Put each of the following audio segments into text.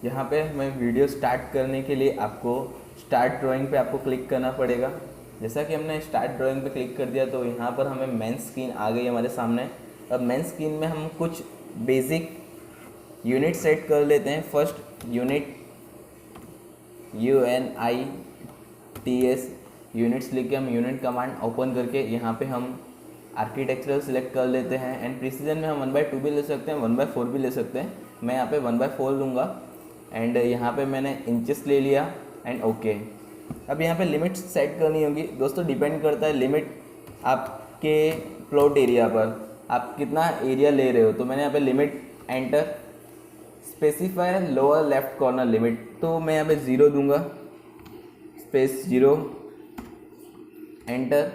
यहाँ पे हमें वीडियो स्टार्ट करने के लिए आपको स्टार्ट ड्राइंग पे आपको क्लिक करना पड़ेगा। जैसा कि हमने स्टार्ट ड्राइंग पे क्लिक कर दिया तो यहाँ पर हमें मेन स्क्रीन आ गई हमारे सामने। अब मेन स्क्रीन में हम कुछ बेसिक यूनिट सेट कर लेते हैं। फर्स्ट यूनिट UNITS यूनिट्स लिख के हम यूनिट कमांड ओपन करके यहाँ पे हम आर्किटेक्चरल सिलेक्ट कर लेते हैं। एंड प्रिसीजन में हम 1/2 भी ले सकते हैं, 1/4 भी ले सकते हैं। मैं यहाँ पे 1/4 लूँगा। एंड यहाँ पे मैंने इंचेस ले लिया एंड ओके। अब यहाँ पे लिमिट सेट करनी होगी दोस्तों। डिपेंड करता है लिमिट आपके प्लॉट एरिया पर, आप कितना एरिया ले रहे हो। तो मैंने यहाँ पे limit enter, specify lower left corner limit, तो मैं यहाँ पे 0 दूंगा, space 0 enter.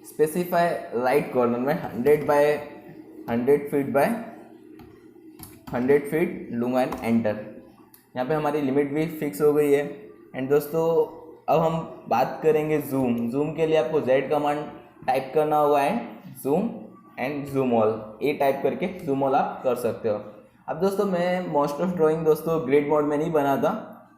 Specify right corner में 100 फीट बाय 100 फीट लूँगा एंड एंटर। यहाँ पे हमारी लिमिट भी फिक्स हो गई है। एंड दोस्तों अब हम बात करेंगे जूम के लिए आपको Z कमांड टाइप करना होगा एंड जूम ऑल, ये टाइप करके जूम ऑल आप कर सकते हो। अब दोस्तों मैं मोस्ट ऑफ ड्राइंग दोस्तों ग्रिड मोड में नहीं बनाता,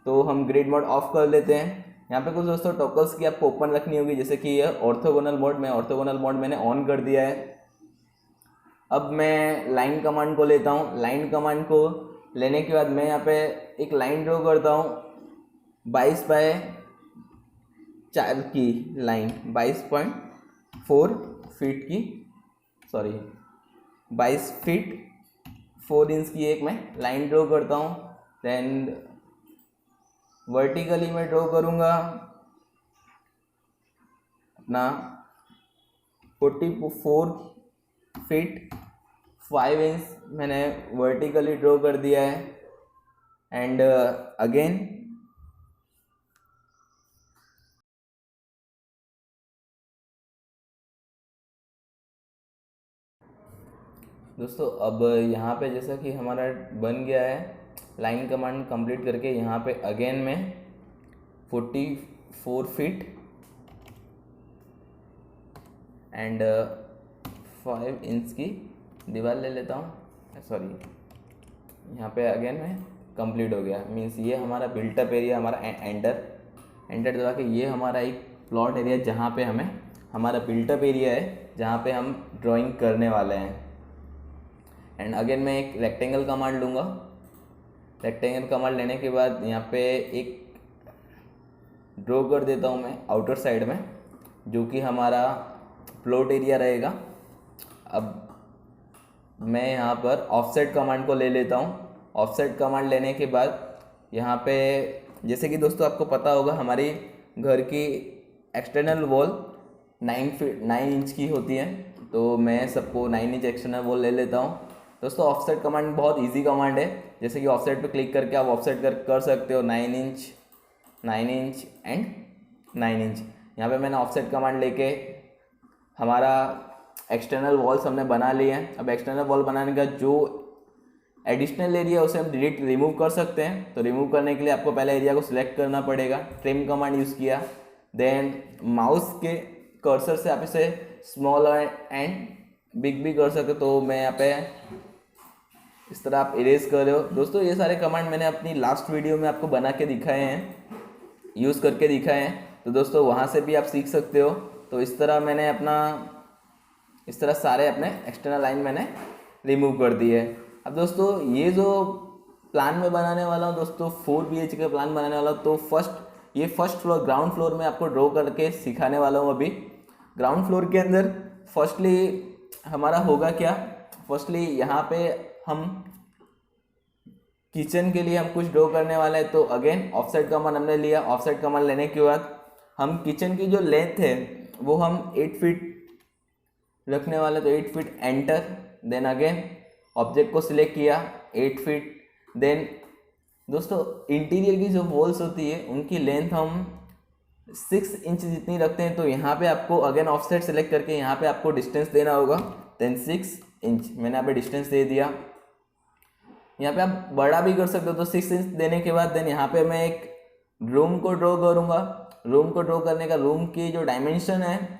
तो हम ग्रिड मोड ऑफ कर लेते हैं। यहाँ पे कुछ दोस्तों टॉगल्स की आपको ओपन रखनी होगी, जैसे कि यह ऑर्थोगोनल मोड में, ऑर्थोगोनल मोड मैंने ऑन कर दिया है। अब मैं लाइन कमांड को लेता हूँ। लाइन कमांड को लेने के बाद मैं यहाँ पे एक लाइन ड्रॉ करता हूँ 22/4 की लाइन, 22.4 फीट की, सॉरी 22 फीट 4 इंच की एक मैं लाइन ड्रॉ करता हूँ। देन वर्टिकली मैं ड्रॉ करूँगा अपना 44 फीट 5 इंच मैंने वर्टिकली ड्रॉ कर दिया है। एंड अगेन दोस्तों अब यहाँ पे जैसा कि हमारा बन गया है, लाइन कमांड कंप्लीट करके यहाँ पे अगेन मैं 44 फीट एंड 5 इंच की दीवार ले लेता हूँ। सॉरी, यहाँ पे अगेन मैं कंप्लीट हो गया। मीन्स ये हमारा बिल्टअप एरिया, हमारा एंटर दबा के ये हमारा एक प्लॉट एरिया जहाँ पे हमें हमारा बिल्टअप एरिया है, जहाँ पे हम ड्राइंग करने वाले हैं। एंड अगेन मैं एक रेक्टेंगल कमांड लूँगा। रेक्टेंगल कमांड लेने के बाद यहाँ पे एक ड्रॉ कर देता हूँ मैं आउटर साइड में, जो कि हमारा प्लॉट एरिया रहेगा। अब मैं यहाँ पर ऑफसेट कमांड को ले लेता हूँ। ऑफसेट कमांड लेने के बाद यहाँ पे जैसे कि दोस्तों आपको पता होगा हमारी घर की एक्सटर्नल वॉल 9 इंच की होती है, तो मैं सबको 9 इंच एक्सटर्नल वॉल ले लेता हूँ। दोस्तों ऑफसेट कमांड बहुत इजी कमांड है, जैसे कि ऑफसेट पे क्लिक करके आप ऑफसेट कर सकते हो 9 इंच एंड 9 इंच। यहाँ पे मैंने ऑफसेट कमांड लेके हमारा एक्सटर्नल वॉल्स हमने बना लिए हैं। अब एक्सटर्नल वॉल बनाने का जो एडिशनल एरिया उसे हम डिलीट रिमूव कर सकते हैं। तो रिमूव करने के लिए आपको पहले एरिया को सिलेक्ट करना पड़ेगा, ट्रिम कमांड यूज़ किया। देन माउस के कर्सर से आप इसे स्मॉल एंड बिग भी कर सकते हो। तो मैं यहाँ पे इस तरह आप इरेज कर रहे हो। दोस्तों ये सारे कमांड मैंने अपनी लास्ट वीडियो में आपको बना के दिखाए हैं, यूज़ करके दिखाए हैं, तो दोस्तों वहाँ से भी आप सीख सकते हो। तो इस तरह सारे अपने एक्सटर्नल लाइन मैंने रिमूव कर दिए। अब दोस्तों ये जो प्लान में बनाने वाला हूँ दोस्तों, 4 BHK का प्लान बनाने वाला हूँ, तो फर्स्ट फ्लोर ग्राउंड फ्लोर में आपको ड्रॉ करके सिखाने वाला हूँ। अभी ग्राउंड फ्लोर के अंदर फर्स्टली हमारा होगा क्या, फर्स्टली यहाँ पे हम किचन के लिए हम कुछ ड्रॉ करने वाले हैं। तो अगेन ऑफसेट कमांड हमने लिया। ऑफसेट कमांड लेने के बाद हम किचन की जो लेंथ है वो हम 8 फीट रखने वाले, तो 8 feet enter. Then again object को सिलेक्ट किया 8 फीट। देन दोस्तों इंटीरियर की जो वॉल्स होती है उनकी लेंथ हम 6 इंच जितनी रखते हैं, तो यहाँ पे आपको अगेन ऑफसेट सेलेक्ट करके यहाँ पे आपको डिस्टेंस देना होगा। देन 6 इंच मैंने यहाँ पे डिस्टेंस दे दिया। यहाँ पे आप बड़ा भी कर सकते हो। तो 6 इंच देने के बाद देन यहाँ पे मैं एक रूम को ड्रॉ करूँगा। रूम को ड्रॉ करने का रूम की जो डायमेंशन है,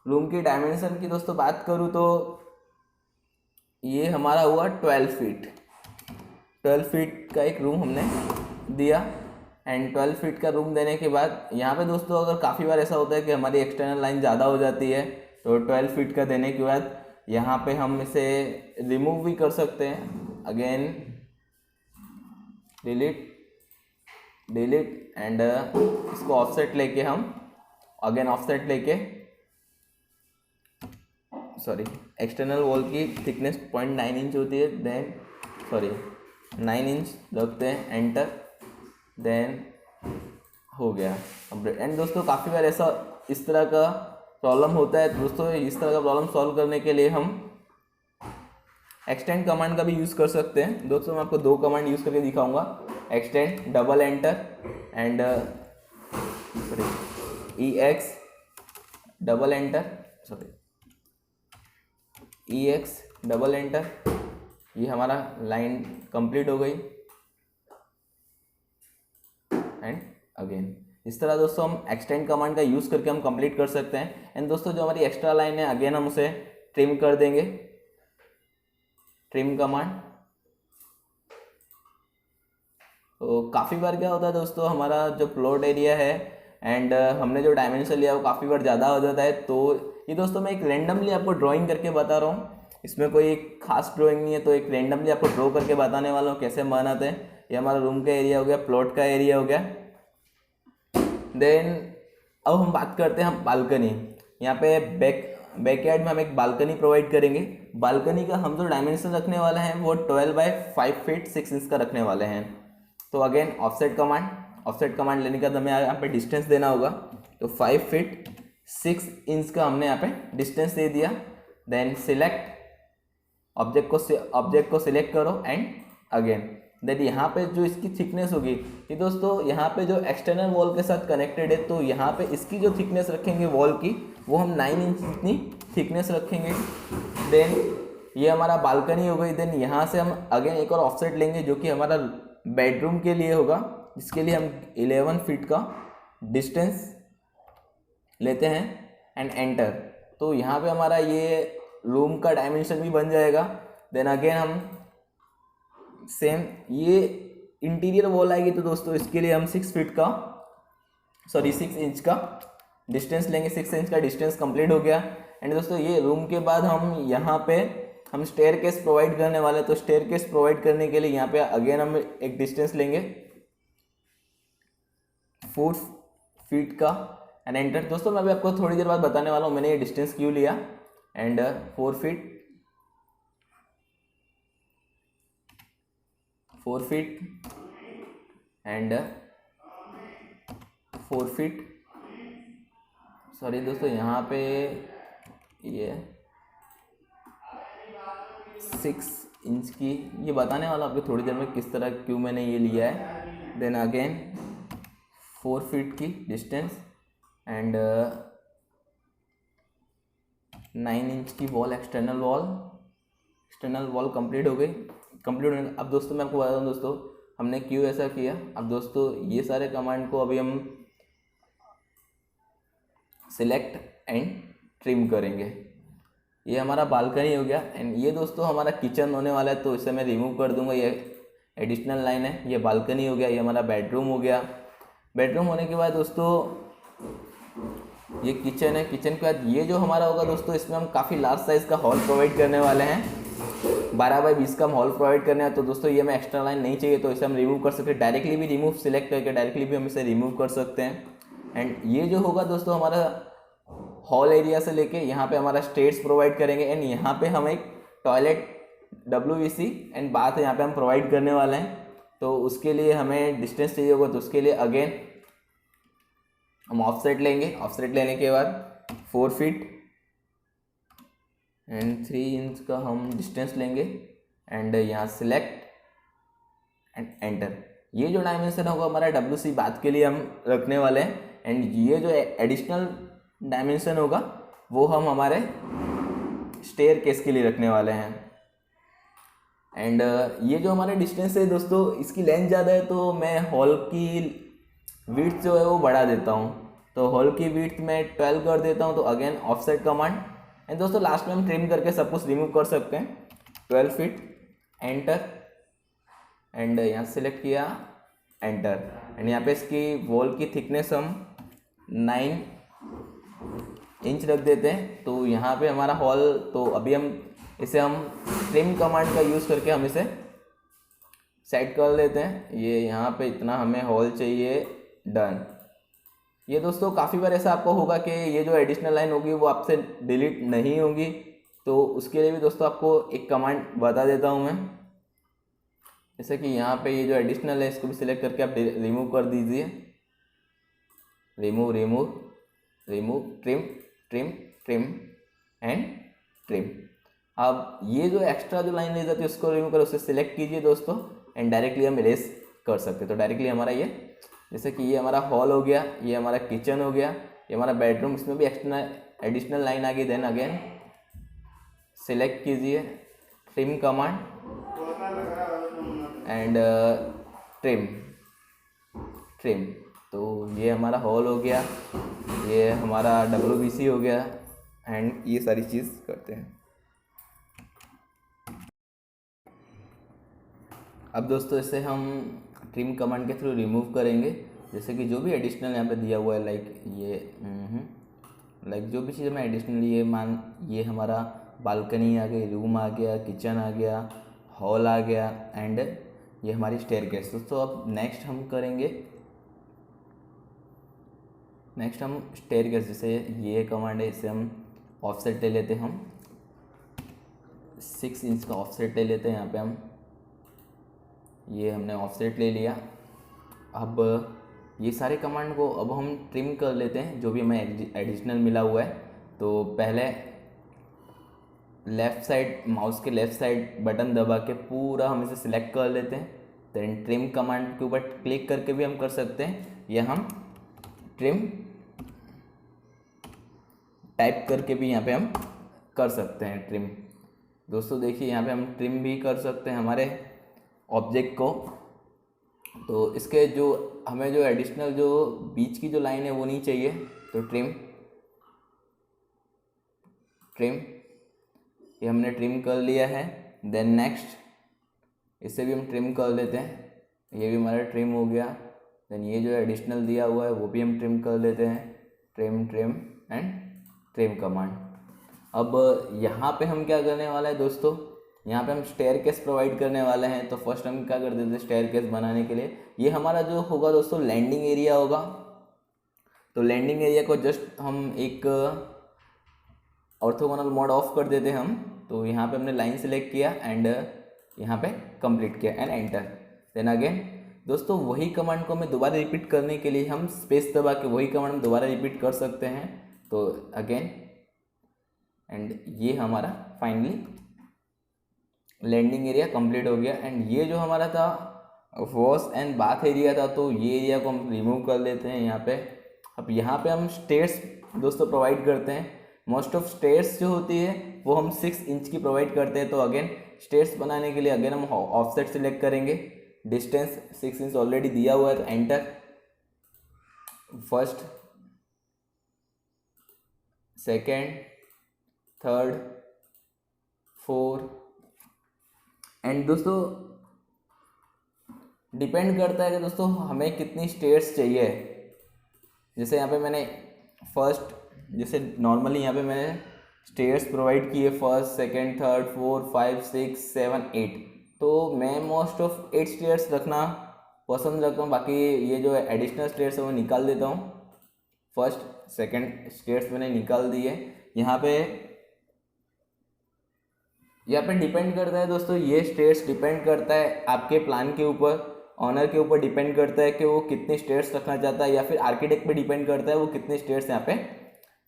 रूम की डायमेंशन की दोस्तों बात करूँ तो ये हमारा हुआ 12 फीट। 12 फीट का एक रूम हमने दिया। एंड 12 फीट का रूम देने के बाद यहाँ पे दोस्तों अगर काफ़ी बार ऐसा होता है कि हमारी एक्सटर्नल लाइन ज़्यादा हो जाती है, तो 12 फीट का देने के बाद यहाँ पे हम इसे रिमूव भी कर सकते हैं। अगेन डिलीट एंड इसको ऑफसेट लेके हम अगेन ऑफसेट लेके एक्सटर्नल वॉल की थिकनेस 0.9 इंच होती है, देन 9 इंच रखते हैं, एंटर, देन हो गया अपडेट। एंड दोस्तों काफ़ी बार ऐसा इस तरह का प्रॉब्लम होता है। दोस्तों इस तरह का प्रॉब्लम सॉल्व करने के लिए हम एक्सटेंड कमांड का भी यूज़ कर सकते हैं। दोस्तों मैं आपको 2 कमांड यूज़ करके दिखाऊंगा, extend double enter and EX double enter EX double enter. ये हमारा लाइन कंप्लीट हो गई एंड अगेन इस तरह दोस्तों हम एक्सटेंड कमांड का यूज़ करके हम कंप्लीट कर सकते हैं। एंड दोस्तों जो हमारी एक्स्ट्रा लाइन है अगेन हम उसे ट्रिम कर देंगे, ट्रिम कमांड। तो काफ़ी बार क्या होता है दोस्तों, हमारा जो प्लॉट एरिया है एंड हमने जो डायमेंशन लिया वो काफ़ी बार ज़्यादा हो जाता है। तो ये दोस्तों मैं एक रैंडमली आपको ड्राइंग करके बता रहा हूँ, इसमें कोई एक खास ड्राइंग नहीं है, तो एक रैंडमली आपको ड्रॉ करके बताने वाला हूँ कैसे बनाते हैं। ये हमारा रूम का एरिया हो गया, प्लॉट का एरिया हो गया। देन अब हम बात करते हैं हम बालकनी। यहाँ पे बैकयार्ड में हम एक बालकनी प्रोवाइड करेंगे। बालकनी का हम जो डायमेंशन रखने वाले हैं वो 12 बाय 5 फीट 6 इंच का रखने वाले हैं। तो अगेन ऑफसेट कमांड लेने का हमें यहाँ पे डिस्टेंस देना होगा। तो 5 फीट 6 इंच का हमने यहाँ पे डिस्टेंस दे दिया। देन सिलेक्ट ऑब्जेक्ट को सिलेक्ट करो एंड अगेन देन यहाँ पे जो इसकी थिकनेस होगी, ये दोस्तों यहाँ पे जो एक्सटर्नल वॉल के साथ कनेक्टेड है, तो यहाँ पे इसकी जो थिकनेस रखेंगे वॉल की वो हम 9 इंच इतनी थिकनेस रखेंगे। देन ये हमारा बालकनी हो गई। देन यहाँ से हम अगेन एक और ऑफसेट लेंगे जो कि हमारा बेडरूम के लिए होगा, जिसके लिए हम 11 फीट का डिस्टेंस लेते हैं एंड एंटर। तो यहाँ पे हमारा ये रूम का डायमेंशन भी बन जाएगा। देन अगेन हम सेम ये इंटीरियर वॉल आएगी, तो दोस्तों इसके लिए हम 6 इंच का डिस्टेंस लेंगे। 6 इंच का डिस्टेंस कंप्लीट हो गया। एंड दोस्तों ये रूम के बाद हम यहाँ पे हम स्टेयरकेस प्रोवाइड करने वाले हैं। तो स्टेयरकेस प्रोवाइड करने के लिए यहाँ पे अगेन हम एक डिस्टेंस लेंगे 4 फीट का एंड एंटर। दोस्तों मैं अभी आपको थोड़ी देर बाद बताने वाला हूँ मैंने ये डिस्टेंस क्यों लिया। एंड 4 फीट एंड 4 फीट दोस्तों यहाँ पे ये 6 इंच की, ये बताने वाला आपको थोड़ी देर में किस तरह क्यों मैंने ये लिया है। देन अगेन 4 फीट की डिस्टेंस एंड 9 इंच की वॉल, एक्सटर्नल वॉल कंप्लीट हो गई। अब दोस्तों मैं आपको बता दूँ दोस्तों हमने क्यों ऐसा किया। अब दोस्तों ये सारे कमांड को अभी हम सिलेक्ट एंड ट्रिम करेंगे। ये हमारा बालकनी हो गया एंड ये दोस्तों हमारा किचन होने वाला है, तो इसे मैं रिमूव कर दूंगा। ये एडिशनल लाइन है। ये बालकनी हो गया, ये हमारा बेडरूम हो गया। बेडरूम होने के बाद दोस्तों ये किचन है। किचन के बाद ये जो हमारा होगा दोस्तों, इसमें हम काफ़ी लार्ज साइज़ का हॉल प्रोवाइड करने वाले हैं। 12 बाय 20 का हम हॉल प्रोवाइड करने हैं। तो दोस्तों ये हमें एक्स्ट्रा लाइन नहीं चाहिए, तो इसे हम रिमूव कर सकते हैं। डायरेक्टली भी रिमूव सिलेक्ट करके डायरेक्टली भी हम इसे रिमूव कर सकते हैं। एंड ये जो होगा दोस्तों हमारा हॉल एरिया से लेके यहाँ पे हमारा स्टेयर्स प्रोवाइड करेंगे। एंड यहाँ पे हम एक टॉयलेट WC एंड बाथ यहाँ पे हम प्रोवाइड करने वाले हैं। तो उसके लिए हमें डिस्टेंस चाहिए होगा, तो उसके लिए अगेन हम ऑफसेट लेंगे। ऑफसेट लेने के बाद 4 फीट एंड 3 इंच का हम डिस्टेंस लेंगे एंड यहाँ सिलेक्ट एंड एंटर। ये जो डायमेंशन होगा हमारा WC बाथ के लिए हम रखने वाले हैं। एंड ये जो एडिशनल डायमेंशन होगा वो हम हमारे स्टेयरकेस के लिए रखने वाले हैं। एंड ये जो हमारे डिस्टेंस है दोस्तों, इसकी लेंथ ज़्यादा है, तो मैं हॉल की विड्थ जो है वो बढ़ा देता हूँ। तो हॉल की विड्थ मैं 12 कर देता हूँ। तो अगेन ऑफसेट कमांड एंड दोस्तों लास्ट में हम ट्रिम करके सब कुछ रिमूव कर सकते हैं। 12 फीट एंटर एंड यहाँ सेलेक्ट किया, एंटर। एंड यहाँ पे इसकी वॉल की थिकनेस हम 9 इंच रख देते हैं। तो यहाँ पे हमारा हॉल, तो अभी हम इसे ट्रिम कमांड का यूज़ करके हम इसे सेट कर लेते हैं। ये यहाँ पे इतना हमें हॉल चाहिए, डन। ये दोस्तों काफ़ी बार ऐसा आपको होगा कि ये जो एडिशनल लाइन होगी वो आपसे डिलीट नहीं होगी, तो उसके लिए भी दोस्तों आपको एक कमांड बता देता हूँ मैं। जैसे कि यहाँ पे ये जो एडिशनल है इसको भी सिलेक्ट करके आप रिमूव कर दीजिए, remove remove remove, trim trim trim and trim. अब ये जो एक्स्ट्रा जो लाइन रह जाती है उसको रिमूव कर उसे सिलेक्ट कीजिए दोस्तों, एंड डायरेक्टली हम इरेज कर सकते हैं। तो डायरेक्टली हमारा ये, जैसे कि ये हमारा हॉल हो गया, ये हमारा किचन हो गया, ये हमारा बेडरूम, इसमें भी एक्स्ट्रा एडिशनल लाइन आ गई। देन अगेन सिलेक्ट कीजिए, trim command and trim trim. तो ये हमारा हॉल हो गया, ये हमारा WBC हो गया, एंड ये सारी चीज़ करते हैं। अब दोस्तों इसे हम ट्रिम कमांड के थ्रू रिमूव करेंगे। जैसे कि जो भी एडिशनल यहाँ पे दिया हुआ है, लाइक जो भी चीज़ मैं एडिशनल, ये हमारा बालकनी आ गई, रूम आ गया, किचन आ गया, हॉल आ गया, एंड ये हमारी स्टेयरकेस। दोस्तों अब नेक्स्ट हम स्टेयरकेस, जैसे ये कमांड है, इसे हम ऑफसेट ले लेते हैं, हम 6 इंच का ऑफसेट ले लेते हैं। यहाँ पे हम ये हमने ऑफसेट ले लिया। अब ये सारे कमांड को अब हम ट्रिम कर लेते हैं, जो भी हमें एडिशनल मिला हुआ है। तो पहले लेफ़्ट साइड, माउस के लेफ़्ट साइड बटन दबा के पूरा हम इसे सिलेक्ट कर लेते हैं। देन ट्रिम कमांड के ऊपर क्लिक करके भी हम कर सकते हैं, या हम ट्रिम टाइप करके भी यहाँ पे हम कर सकते हैं ट्रिम। दोस्तों देखिए यहाँ पे हम ट्रिम भी कर सकते हैं हमारे ऑब्जेक्ट को। तो इसके जो हमें जो एडिशनल जो बीच की जो लाइन है वो नहीं चाहिए, तो ट्रिम ये हमने ट्रिम कर लिया है। देन नेक्स्ट इसे भी हम ट्रिम कर लेते हैं, ये भी हमारा ट्रिम हो गया। देन ये जो एडिशनल दिया हुआ है वो भी हम ट्रिम कर लेते हैं, trim trim and trim command. अब यहाँ पे हम क्या करने वाला है दोस्तों, यहाँ पे हम स्टेयरकेस प्रोवाइड करने वाले हैं। तो फर्स्ट हम क्या कर देते हैं, स्टेयरकेस बनाने के लिए ये हमारा जो होगा दोस्तों लैंडिंग एरिया होगा। तो लैंडिंग एरिया को जस्ट हम एक ऑर्थोगोनल मोड ऑफ कर देते हैं हम। तो यहाँ पे हमने लाइन सेलेक्ट किया एंड यहाँ पे कंप्लीट किया एंड एंटर। देन अगेन दोस्तों वही कमांड को हमें दोबारा रिपीट करने के लिए हम स्पेस दबा के वही कमांड हम दोबारा रिपीट कर सकते हैं। तो अगेन एंड ये हमारा फाइनली लैंडिंग एरिया कंप्लीट हो गया। एंड ये जो हमारा था वॉश एंड बाथ एरिया था, तो ये एरिया को हम रिमूव कर लेते हैं यहाँ पे। अब यहाँ पे हम स्टेयर्स दोस्तों प्रोवाइड करते हैं। मोस्ट ऑफ स्टेयर्स जो होती है वो हम 6 इंच की प्रोवाइड करते हैं। तो अगेन स्टेयर्स बनाने के लिए अगेन हम ऑफसेट सिलेक्ट करेंगे, डिस्टेंस 6 इंच ऑलरेडी दिया हुआ है, तो enter. First, second, third, fourth, and दोस्तों डिपेंड करता है कि दोस्तों हमें कितनी स्टेयर्स चाहिए। जैसे यहाँ पे मैंने फर्स्ट, जैसे नॉर्मली यहाँ पे मैंने स्टेयर्स प्रोवाइड किए फर्स्ट, सेकंड, थर्ड, 4, 5, 6, 7, 8। तो मैं मोस्ट ऑफ 8 स्टेयर्स रखना पसंद रखता हूँ। बाकी ये जो एडिशनल स्टेयर्स है वो निकाल देता हूँ। फर्स्ट सेकंड स्टेयर्स मैंने निकाल दिए। यहाँ पे डिपेंड करता है दोस्तों, ये स्टेयर्स डिपेंड करता है आपके प्लान के ऊपर, ऑनर के ऊपर डिपेंड करता है कि वो कितने स्टेयर्स रखना चाहता है, या फिर आर्किटेक्ट पे डिपेंड करता है वो कितने स्टेयर्स यहाँ पे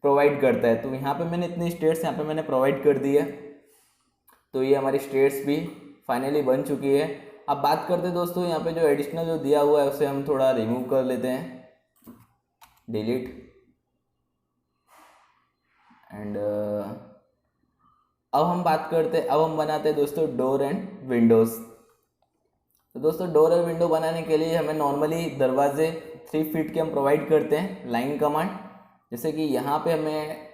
प्रोवाइड करता है। तो यहाँ पे मैंने इतने स्टेयर्स यहाँ पे मैंने प्रोवाइड कर दिया। तो ये हमारी स्टेयर्स भी फाइनली बन चुकी है। अब बात करते हैं दोस्तों यहाँ पे जो एडिशनल जो दिया हुआ है उसे हम थोड़ा रिमूव कर लेते हैं, डिलीट एंड अब हम बनाते हैं दोस्तों डोर एंड विंडोज़। तो दोस्तों डोर और विंडो बनाने के लिए हमें नॉर्मली दरवाजे 3 फीट के हम प्रोवाइड करते हैं, लाइन कमांड। जैसे कि यहाँ पे हमें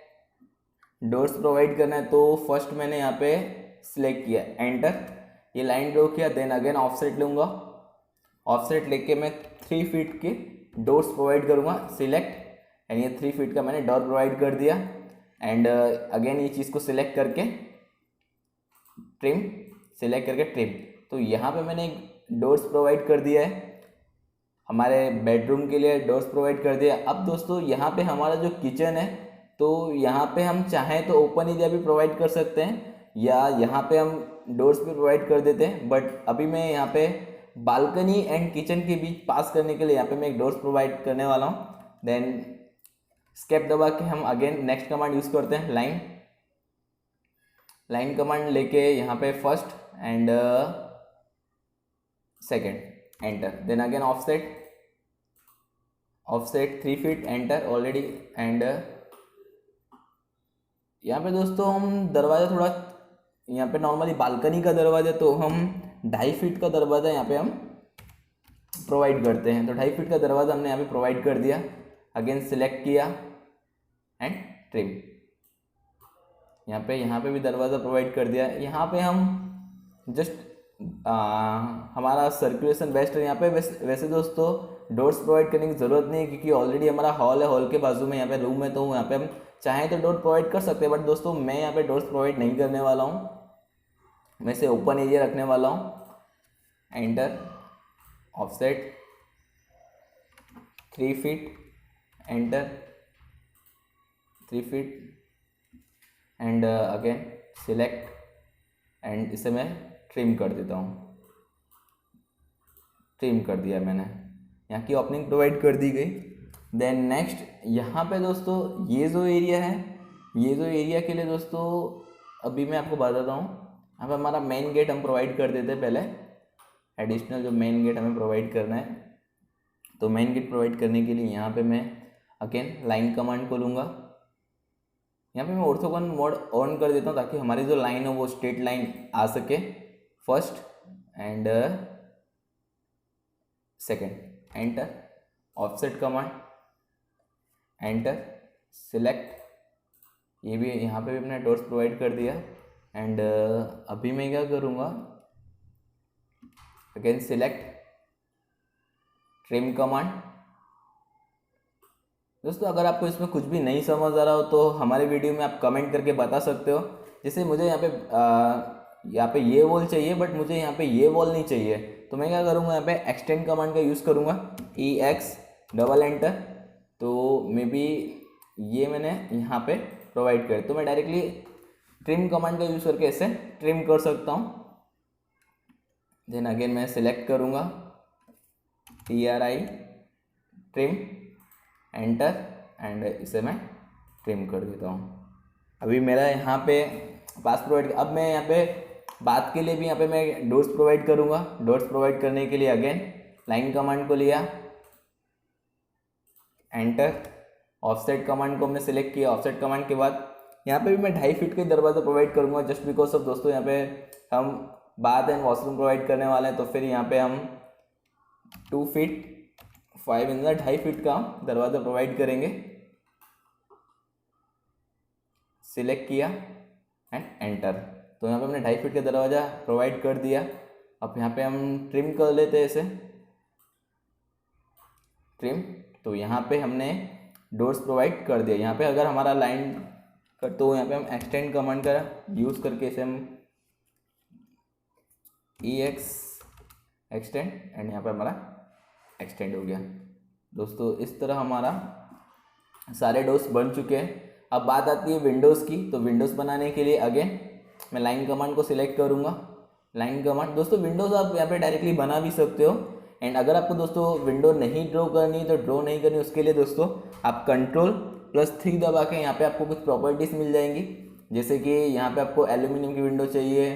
डोर्स प्रोवाइड करना है, तो फर्स्ट मैंने यहाँ पे सिलेक्ट किया, एंटर। ये लाइन ड्रॉ किया, देन अगेन ऑफसेट लूँगा, ऑफसेट लेके मैं 3 फीट के डोर्स प्रोवाइड करूँगा, सिलेक्ट, एंड ये 3 फीट का मैंने डोर प्रोवाइड कर दिया, एंड अगेन ये चीज़ को सिलेक्ट करके ट्रिम, सिलेक्ट करके ट्रिम। तो यहाँ पे मैंने डोर्स प्रोवाइड कर दिया है, हमारे बेडरूम के लिए डोर्स प्रोवाइड कर दिया। अब दोस्तों यहाँ पे हमारा जो किचन है, तो यहाँ पे हम चाहें तो ओपन एरिया भी प्रोवाइड कर सकते हैं, या यहाँ पे हम डोर्स भी प्रोवाइड कर देते हैं, बट अभी मैं यहाँ पे बालकनी एंड किचन के बीच पास करने के लिए यहाँ पे मैं एक डोर्स प्रोवाइड करने वाला हूँ। देन स्केप दबा के हम अगेन नेक्स्ट कमांड यूज़ करते हैं, लाइन कमांड लेके यहाँ पे first and second, enter, then again offset 3 feet, enter already, and यहाँ पे दोस्तों हम दरवाज़ा थोड़ा, यहाँ पे नॉर्मली बालकनी का दरवाज़ा तो हम 2.5 फीट का दरवाज़ा यहाँ पे हम प्रोवाइड करते हैं, तो 2.5 फीट का दरवाज़ा हमने यहाँ पे प्रोवाइड कर दिया, अगेन सिलेक्ट किया एंड ट्रिम। यहाँ पे भी दरवाज़ा प्रोवाइड कर दिया। यहाँ पे हम जस्ट हमारा सर्कुलेशन बेस्ट है यहाँ पे। वैसे दोस्तों डोर्स प्रोवाइड करने की ज़रूरत नहीं है, क्योंकि ऑलरेडी हमारा हॉल है, हॉल के बाजू में यहाँ पे रूम है, तो यहाँ पे हम चाहें तो डोर प्रोवाइड कर सकते हैं, बट दोस्तों मैं यहाँ पे डोर्स प्रोवाइड नहीं करने वाला हूँ, मैं इसे ओपन एरिया रखने वाला हूँ। Enter, offset 3 feet, enter 3 feet, and again select, and इसे मैं ट्रिम कर देता हूँ, ट्रिम कर दिया मैंने, यहाँ की ओपनिंग प्रोवाइड कर दी गई। देन नेक्स्ट यहाँ पे दोस्तों ये जो एरिया है, ये जो एरिया के लिए दोस्तों अभी मैं आपको बताता हूँ, यहाँ पे हमारा मेन गेट हम प्रोवाइड कर देते हैं पहले, एडिशनल जो मेन गेट हमें प्रोवाइड करना है। तो मेन गेट प्रोवाइड करने के लिए यहाँ पे मैं अगेन लाइन कमांड को लूँगा, यहाँ पे मैं ऑर्थोगोन मोड ऑन कर देता हूँ, ताकि हमारी जो लाइन है वो स्ट्रेट लाइन आ सके, first and second, enter, offset command, enter, select, ये भी यहाँ पे भी मैंने डोर्स प्रोवाइड कर दिया, एंड अभी मैं क्या करूँगा, अगेन सिलेक्ट, ट्रिम कमांड। दोस्तों अगर आपको इसमें कुछ भी नहीं समझ आ रहा हो तो हमारे वीडियो में आप कमेंट करके बता सकते हो, जैसे मुझे यहाँ पे ये वॉल चाहिए, बट मुझे यहाँ पे ये वॉल नहीं चाहिए, तो मैं क्या करूँगा, यहाँ पे एक्सटेंड कमांड का यूज़ करूँगा, EX डबल एंटर, तो मे बी ये मैंने यहाँ पे प्रोवाइड कर, तो मैं डायरेक्टली ट्रिम कमांड का यूज़ करके इसे ट्रिम कर सकता हूँ। देन अगेन मैं सिलेक्ट करूँगा, TRI ट्रिम, एंटर, एंड इसे मैं ट्रिम कर देता हूँ। अभी मेरा यहाँ पे पास प्रोवाइड, अब मैं यहाँ पे बात के लिए भी यहाँ पे मैं डोर्स प्रोवाइड करूँगा। डोर्स प्रोवाइड करने के लिए अगेन लाइन कमांड को लिया, एंटर, ऑफसेट कमांड को हमने सिलेक्ट किया, ऑफसेट कमांड के बाद यहाँ पे भी मैं 2.5 फीट के दरवाज़ा प्रोवाइड करूँगा, जस्ट बिकॉज ऑफ दोस्तों यहाँ पे हम बाथ एंड वॉशरूम प्रोवाइड करने वाले हैं, तो फिर यहाँ पे हम 2 फीट 5 इंच 2.5 फीट का दरवाज़ा प्रोवाइड करेंगे, सिलेक्ट किया एंड एंटर। तो यहाँ पे हमने 2.5 फीट का दरवाज़ा प्रोवाइड कर दिया। अब यहाँ पे हम ट्रिम कर लेते हैं इसे, ट्रिम, तो यहाँ पे हमने डोर्स प्रोवाइड कर दिया। यहाँ पे अगर हमारा लाइन कर, तो यहाँ पे हम एक्सटेंड कमांड का यूज़ करके इसे हम EX एक्सटेंड, एंड यहाँ पे हमारा एक्सटेंड हो गया। दोस्तों इस तरह हमारा सारे डोर्स बन चुके हैं। अब बात आती है विंडोज़ की, तो विंडोज़ बनाने के लिए अगेन मैं लाइन कमांड को सिलेक्ट करूँगा, लाइन कमांड। दोस्तों विंडोज़ आप यहाँ पे डायरेक्टली बना भी सकते हो, एंड अगर आपको दोस्तों विंडो नहीं ड्रॉ करनी तो ड्रॉ नहीं करनी, उसके लिए दोस्तों आप Ctrl+3 दबा के यहाँ पे आपको कुछ प्रॉपर्टीज़ मिल जाएंगी, जैसे कि यहाँ पे आपको एल्यूमिनियम की विंडो चाहिए,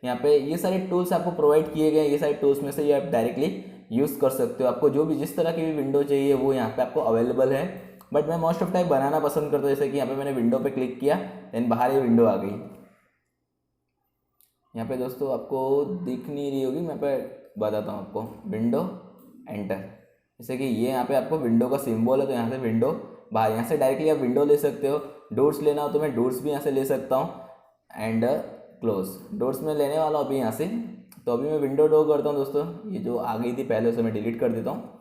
यहाँ पे ये सारे टूल्स आपको प्रोवाइड किए गए हैं। ये सारे टूल्स में से ये आप डायरेक्टली यूज़ कर सकते हो। आपको जो भी जिस तरह की भी विंडो चाहिए वो यहाँ पे आपको अवेलेबल है, बट मैं मोस्ट ऑफ टाइम बनाना पसंद करता हूँ। जैसे कि यहाँ पे मैंने विंडो पे क्लिक किया, देन बाहर ये विंडो आ गई। यहाँ पे दोस्तों आपको दिख नहीं रही होगी, मैं पे बताता हूँ आपको, विंडो एंटर, जैसे कि ये यहाँ पे आपको विंडो का सिंबल है, तो यहाँ से विंडो बाहर, यहाँ से डायरेक्टली आप विंडो ले सकते हो। डोर्स लेना हो तो मैं डोर्स भी यहाँ से ले सकता हूँ, एंड क्लोज, डोर्स में लेने वाला हूँ अभी यहाँ से, तो अभी मैं विंडो ड्रॉ करता हूँ दोस्तों, ये जो आ गई थी पहले उसे मैं डिलीट कर देता हूँ।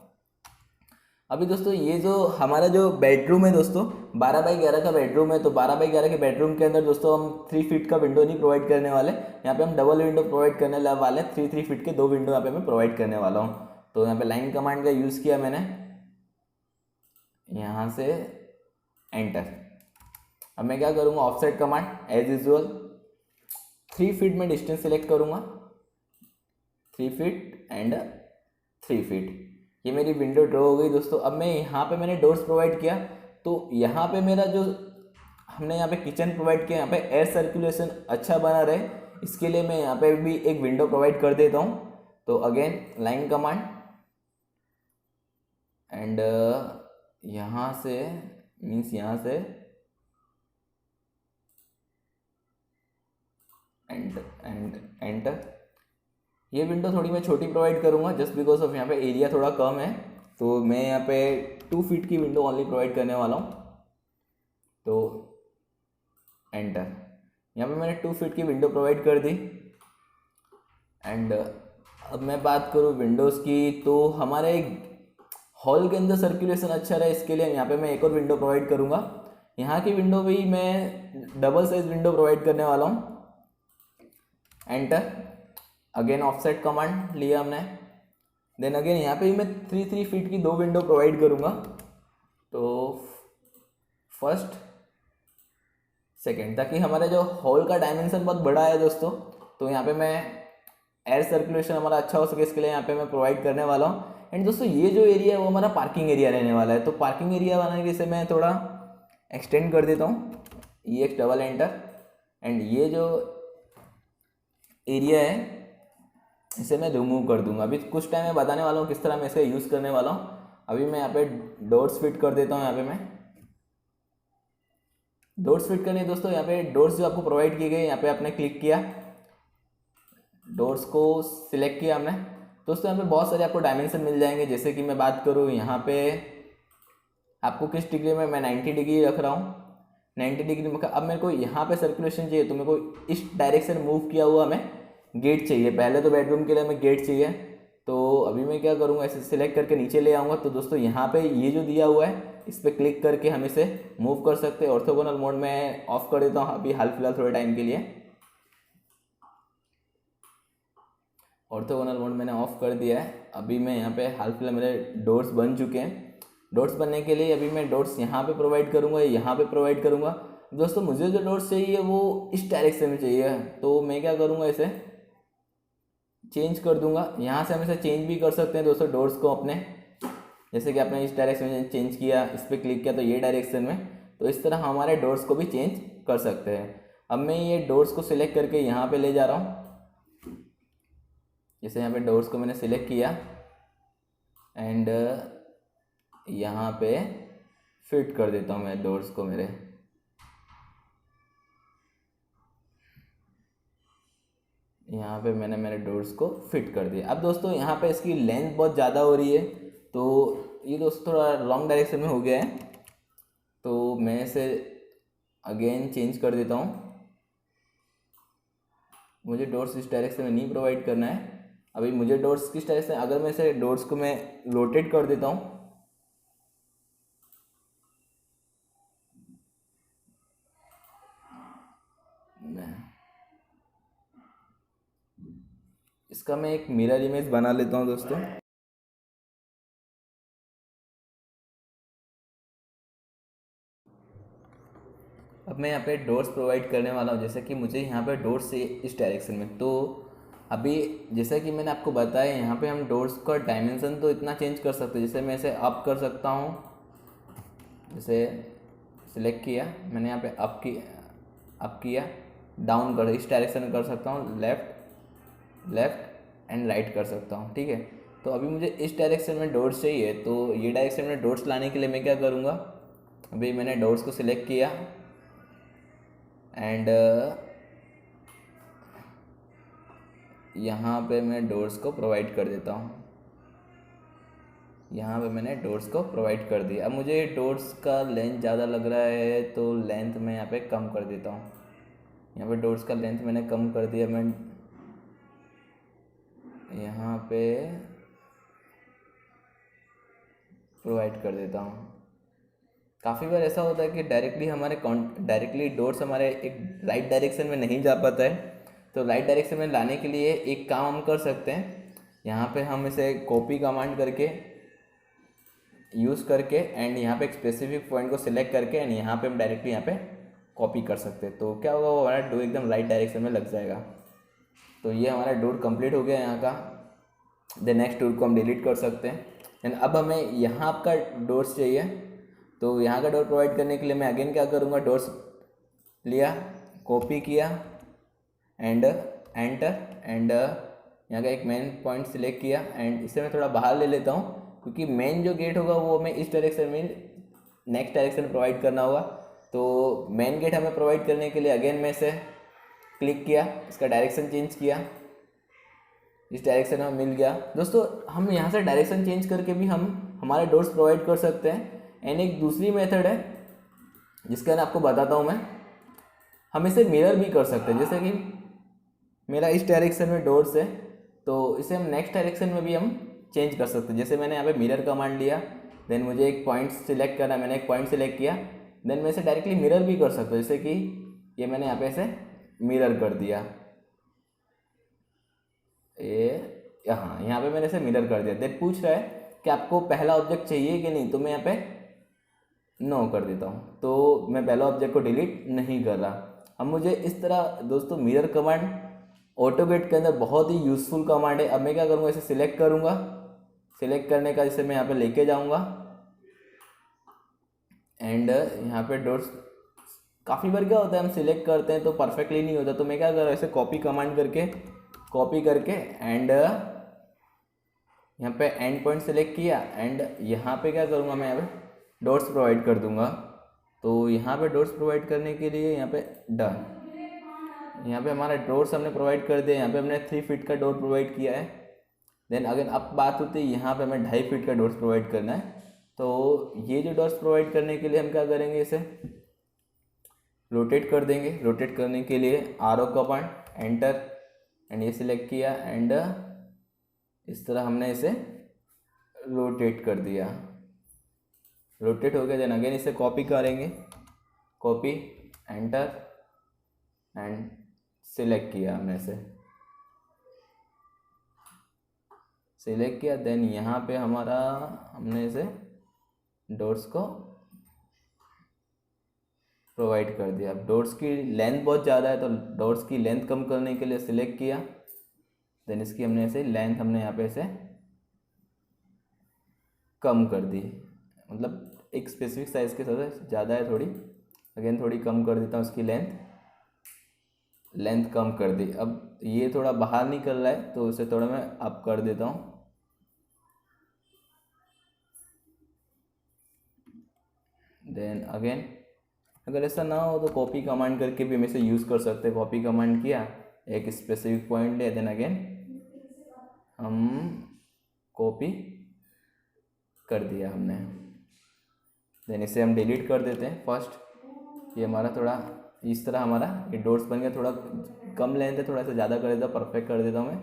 अभी दोस्तों ये जो हमारा जो बेडरूम है दोस्तों, 12x11 का बेडरूम है, तो 12x11 के बेडरूम के अंदर दोस्तों हम 3 फीट का विंडो नहीं प्रोवाइड करने वाले, यहाँ पे हम डबल विंडो प्रोवाइड करने वाले हैं। 3 फीट के 2 विंडो यहाँ पे मैं प्रोवाइड करने वाला हूँ। तो यहाँ पे लाइन कमांड का यूज़ किया मैंने, यहाँ से एंटर। अब मैं क्या करूँगा, offset command as usual 3 feet में डिस्टेंस सिलेक्ट करूँगा, 3 फीट एंड 3 फीट। ये मेरी विंडो ड्रॉ हो गई दोस्तों। अब मैं यहाँ पे मैंने डोर्स प्रोवाइड किया, तो यहाँ पे मेरा जो हमने यहाँ पे किचन प्रोवाइड किया, यहाँ पे एयर सर्कुलेशन अच्छा बना रहे, इसके लिए मैं यहाँ पे भी एक विंडो प्रोवाइड कर देता हूँ। तो अगेन लाइन कमांड एंड यहाँ से मीन्स यहाँ से एंटर। ये विंडो थोड़ी मैं छोटी प्रोवाइड करूँगा जस्ट बिकॉज ऑफ यहाँ पे एरिया थोड़ा कम है, तो मैं यहाँ पे 2 फीट की विंडो ओनली प्रोवाइड करने वाला हूँ। तो एंटर, यहाँ पे मैंने 2 फीट की विंडो प्रोवाइड कर दी। एंड अब मैं बात करूँ विंडोज़ की, तो हमारे हॉल के अंदर सर्कुलेशन अच्छा रहे, इसके लिए यहाँ पे मैं एक और विंडो प्रोवाइड करूँगा। यहाँ की विंडो भी मैं डबल साइज विंडो प्रोवाइड करने वाला हूँ। एंटर, अगेन ऑफसेट कमांड लिया हमने, देन अगेन यहाँ पे भी मैं 3 फीट की 2 विंडो प्रोवाइड करूँगा। तो फर्स्ट सेकेंड, ताकि हमारे जो हॉल का डायमेंशन बहुत बड़ा है दोस्तों, तो यहाँ पे मैं एयर सर्कुलेशन हमारा अच्छा हो सके इसके लिए यहाँ पे मैं प्रोवाइड करने वाला हूँ। एंड दोस्तों ये जो एरिया है वो हमारा पार्किंग एरिया रहने वाला है, तो पार्किंग एरिया बनाने के लिए मैं थोड़ा एक्सटेंड कर देता हूँ, EX डबल एंटर। एंड ये जो एरिया है इसे मैं रिमूव कर दूंगा। अभी कुछ टाइम मैं बताने वाला हूँ किस तरह मैं इसे यूज़ करने वाला हूँ। अभी मैं यहाँ पे डोर्स फिट कर देता हूँ। यहाँ पे मैं डोर्स फिट करने दोस्तों, यहाँ पे डोर्स जो आपको प्रोवाइड किए गए, यहाँ पे आपने क्लिक किया, डोर्स को सिलेक्ट किया हमने दोस्तों। यहाँ पे बहुत सारे आपको डायमेंशन मिल जाएंगे, जैसे कि मैं बात करूँ यहाँ पे आपको किस डिग्री में, मैं 90 डिग्री रख रहा हूँ, 90 डिग्री में। अब मेरे को यहाँ पे सर्कुलेशन चाहिए, तो मेरे को इस डायरेक्शन मूव किया हुआ हमें गेट चाहिए। पहले तो बेडरूम के लिए हमें गेट चाहिए, तो अभी मैं क्या करूँगा, ऐसे सिलेक्ट करके नीचे ले आऊँगा। तो दोस्तों यहाँ पे ये जो दिया हुआ है इस पर क्लिक करके हम इसे मूव कर सकते हैं। ऑर्थोगोनल मोड में ऑफ कर देता हूँ अभी हाल फिलहाल थोड़े टाइम के लिए। ऑर्थोगोनल मोड मैंने ऑफ कर दिया है। अभी मैं यहाँ पे हाल फिलहाल मेरे डोर्स बन चुके हैं। डोर्स बनने के लिए अभी मैं डोर्स यहाँ पे प्रोवाइड करूँगा, यहाँ पे प्रोवाइड करूँगा। दोस्तों मुझे जो डोर्स चाहिए वो इस डायरेक्शन में चाहिए, तो मैं क्या करूँगा, इसे चेंज कर दूंगा। यहाँ से हम इसे चेंज भी कर सकते हैं दोस्तों डोर्स को अपने, जैसे कि आपने इस डायरेक्शन में चेंज किया, इस पर क्लिक किया तो ये डायरेक्शन में, तो इस तरह हमारे डोर्स को भी चेंज कर सकते हैं। अब मैं ये डोर्स को सिलेक्ट करके यहाँ पे ले जा रहा हूँ। जैसे यहाँ पे डोर्स को मैंने सिलेक्ट किया एंड यहाँ पे फिट कर देता हूँ मैं डोर्स को मेरे। यहाँ पे मैंने मेरे डोर्स को फिट कर दिया। अब दोस्तों यहाँ पे इसकी लेंथ बहुत ज़्यादा हो रही है, तो ये दोस्तों थोड़ा लॉन्ग डायरेक्शन में हो गया है, तो मैं इसे अगेन चेंज कर देता हूँ। मुझे डोर्स इस डायरेक्शन में नहीं प्रोवाइड करना है। अभी मुझे डोर्स किस डायरेक्शन, अगर मैं इसे डोर्स को मैं रोटेट कर देता हूँ, इसका मैं एक मिरर इमेज बना लेता हूँ दोस्तों। अब मैं यहाँ पे डोर्स प्रोवाइड करने वाला हूँ, जैसे कि मुझे यहाँ पे डोर्स से इस डायरेक्शन में। तो अभी जैसा कि मैंने आपको बताया, यहाँ पे हम डोर्स का डायमेंशन तो इतना चेंज कर सकते हैं। जैसे मैं इसे अप कर सकता हूँ, जैसे सिलेक्ट किया मैंने, यहाँ पे अप किया, डाउन कर इस डायरेक्शन में कर सकता हूँ, लेफ़्ट एंड राइट कर सकता हूँ, ठीक है। तो अभी मुझे इस डायरेक्शन में डोर्स चाहिए, तो ये डायरेक्शन में डोर्स लाने के लिए मैं क्या करूँगा, अभी मैंने डोर्स को सिलेक्ट किया एंड यहाँ पे मैं डोर्स को प्रोवाइड कर देता हूँ। यहाँ पे मैंने डोर्स को प्रोवाइड कर दिया। अब मुझे डोर्स का लेंथ ज़्यादा लग रहा है, तो लेंथ मैं यहाँ पे कम कर देता हूँ। यहाँ पे डोर्स का लेंथ मैंने कम कर दिया। मैं यहाँ पे प्रोवाइड कर देता हूँ। काफ़ी बार ऐसा होता है कि डायरेक्टली डॉट्स हमारे एक राइट डायरेक्शन में नहीं जा पाता है, तो राइट डायरेक्शन में लाने के लिए एक काम हम कर सकते हैं। यहाँ पे हम इसे कॉपी कमांड करके यूज़ करके एंड यहाँ पे एक स्पेसिफिक पॉइंट को सिलेक्ट करके एंड यहाँ पे हम डायरेक्टली यहाँ पे कॉपी कर सकते हैं। तो क्या होगा, वो हमारा डोर एकदम राइट डायरेक्शन में लग जाएगा। तो ये हमारा डोर कंप्लीट हो गया यहाँ का। देन नेक्स्ट डोर को हम डिलीट कर सकते हैं। एंड अब हमें यहाँ का डोर्स चाहिए, तो यहाँ का डोर प्रोवाइड करने के लिए मैं अगेन क्या करूँगा, डोर्स लिया, कॉपी किया एंड एंटर एंड यहाँ का एक मेन पॉइंट सिलेक्ट किया एंड इसे मैं थोड़ा बाहर ले लेता हूँ, क्योंकि मेन जो गेट होगा वो हमें इस डायरेक्शन में नेक्स्ट डायरेक्शन प्रोवाइड करना होगा। तो मेन गेट हमें प्रोवाइड करने के लिए अगेन मैं इसे क्लिक किया, इसका डायरेक्शन चेंज किया, इस डायरेक्शन में मिल गया। दोस्तों हम यहाँ से डायरेक्शन चेंज करके भी हम हमारे डोर्स प्रोवाइड कर सकते हैं। एंड एक दूसरी मेथड है जिसका मैं आपको बताता हूँ मैं, हम इसे मिरर भी कर सकते हैं। जैसे कि मेरा इस डायरेक्शन में डोर्स है, तो इसे हम नेक्स्ट डायरेक्शन में भी हम चेंज कर सकते हैं। जैसे मैंने यहाँ पे मिरर कमांड लिया, देन मुझे एक पॉइंट सिलेक्ट करना, मैंने एक पॉइंट सिलेक्ट किया, देन मैं इसे डायरेक्टली मिरर भी कर सकता हूँ। जैसे कि ये मैंने यहाँ पे इसे मिरर कर दिया, यहाँ पे मैंने इसे मिरर कर दिया। देन पूछ रहा है कि आपको पहला ऑब्जेक्ट चाहिए कि नहीं, तो मैं यहाँ पे नो कर देता हूँ। तो मैं पहला ऑब्जेक्ट को डिलीट नहीं कर रहा। अब मुझे इस तरह दोस्तों मिरर कमांड ऑटोगेट के अंदर बहुत ही यूज़फुल कमांड है। अब मैं क्या करूँगा, इसे सिलेक्ट करूँगा, सिलेक्ट करने का इसे मैं यहाँ पे लेके जाऊँगा एंड यहाँ पे डॉट्स। काफ़ी बार क्या होता है, हम सिलेक्ट करते हैं तो परफेक्टली नहीं होता, तो मैं क्या कर रहा हूँ, इसे कॉपी कमांड करके एंड यहाँ पे एंड पॉइंट सेलेक्ट किया एंड यहाँ पे क्या करूँगा, मैं यहाँ पे डॉट्स प्रोवाइड कर दूँगा। तो यहाँ पे डॉट्स प्रोवाइड करने के लिए यहाँ पे डन, यहाँ पे हमारा डॉट्स हमने प्रोवाइड कर दिया। यहाँ पे हमने 3 फीट का डॉट प्रोवाइड किया है। देन अगर अब बात होती है यहाँ पे हमें 2.5 फीट का डॉट्स प्रोवाइड करना है। तो ये जो डॉट्स प्रोवाइड करने के लिए हम क्या करेंगे, इसे रोटेट कर देंगे। रोटेट करने के लिए आरो कमांड, एंटर एंड ये सिलेक्ट किया एंड इस तरह हमने इसे रोटेट कर दिया। रोटेट हो गया। देन अगेन इसे कॉपी करेंगे, कॉपी, एंटर एंड सिलेक्ट किया, हमने इसे सिलेक्ट किया। देन यहाँ पे हमारा हमने इसे डॉट्स को प्रोवाइड कर दिया। अब डॉट्स की लेंथ बहुत ज़्यादा है, तो डॉट्स की लेंथ कम करने के लिए सिलेक्ट किया, देन इसकी हमने ऐसे लेंथ हमने यहाँ पे ऐसे कम कर दी। मतलब एक स्पेसिफिक साइज़ के साथ ज़्यादा है थोड़ी, अगेन थोड़ी कम कर देता हूँ इसकी लेंथ कम कर दी। अब ये थोड़ा बाहर निकल रहा है, तो इसे थोड़ा मैं अप कर देता हूँ। देन अगेन अगर ऐसा ना हो तो कॉपी कमांड करके भी हम इसे यूज़ कर सकते हैं। कॉपी कमांड किया, एक स्पेसिफिक पॉइंट ले, देन अगेन हम कॉपी कर दिया हमने। देन इसे हम डिलीट कर देते हैं फर्स्ट। ये हमारा थोड़ा इस तरह हमारा ये डॉट्स बन गया। थोड़ा कम लेंथ है, थोड़ा सा ज़्यादा कर देता हूँ, परफेक्ट कर देता हूँ मैं।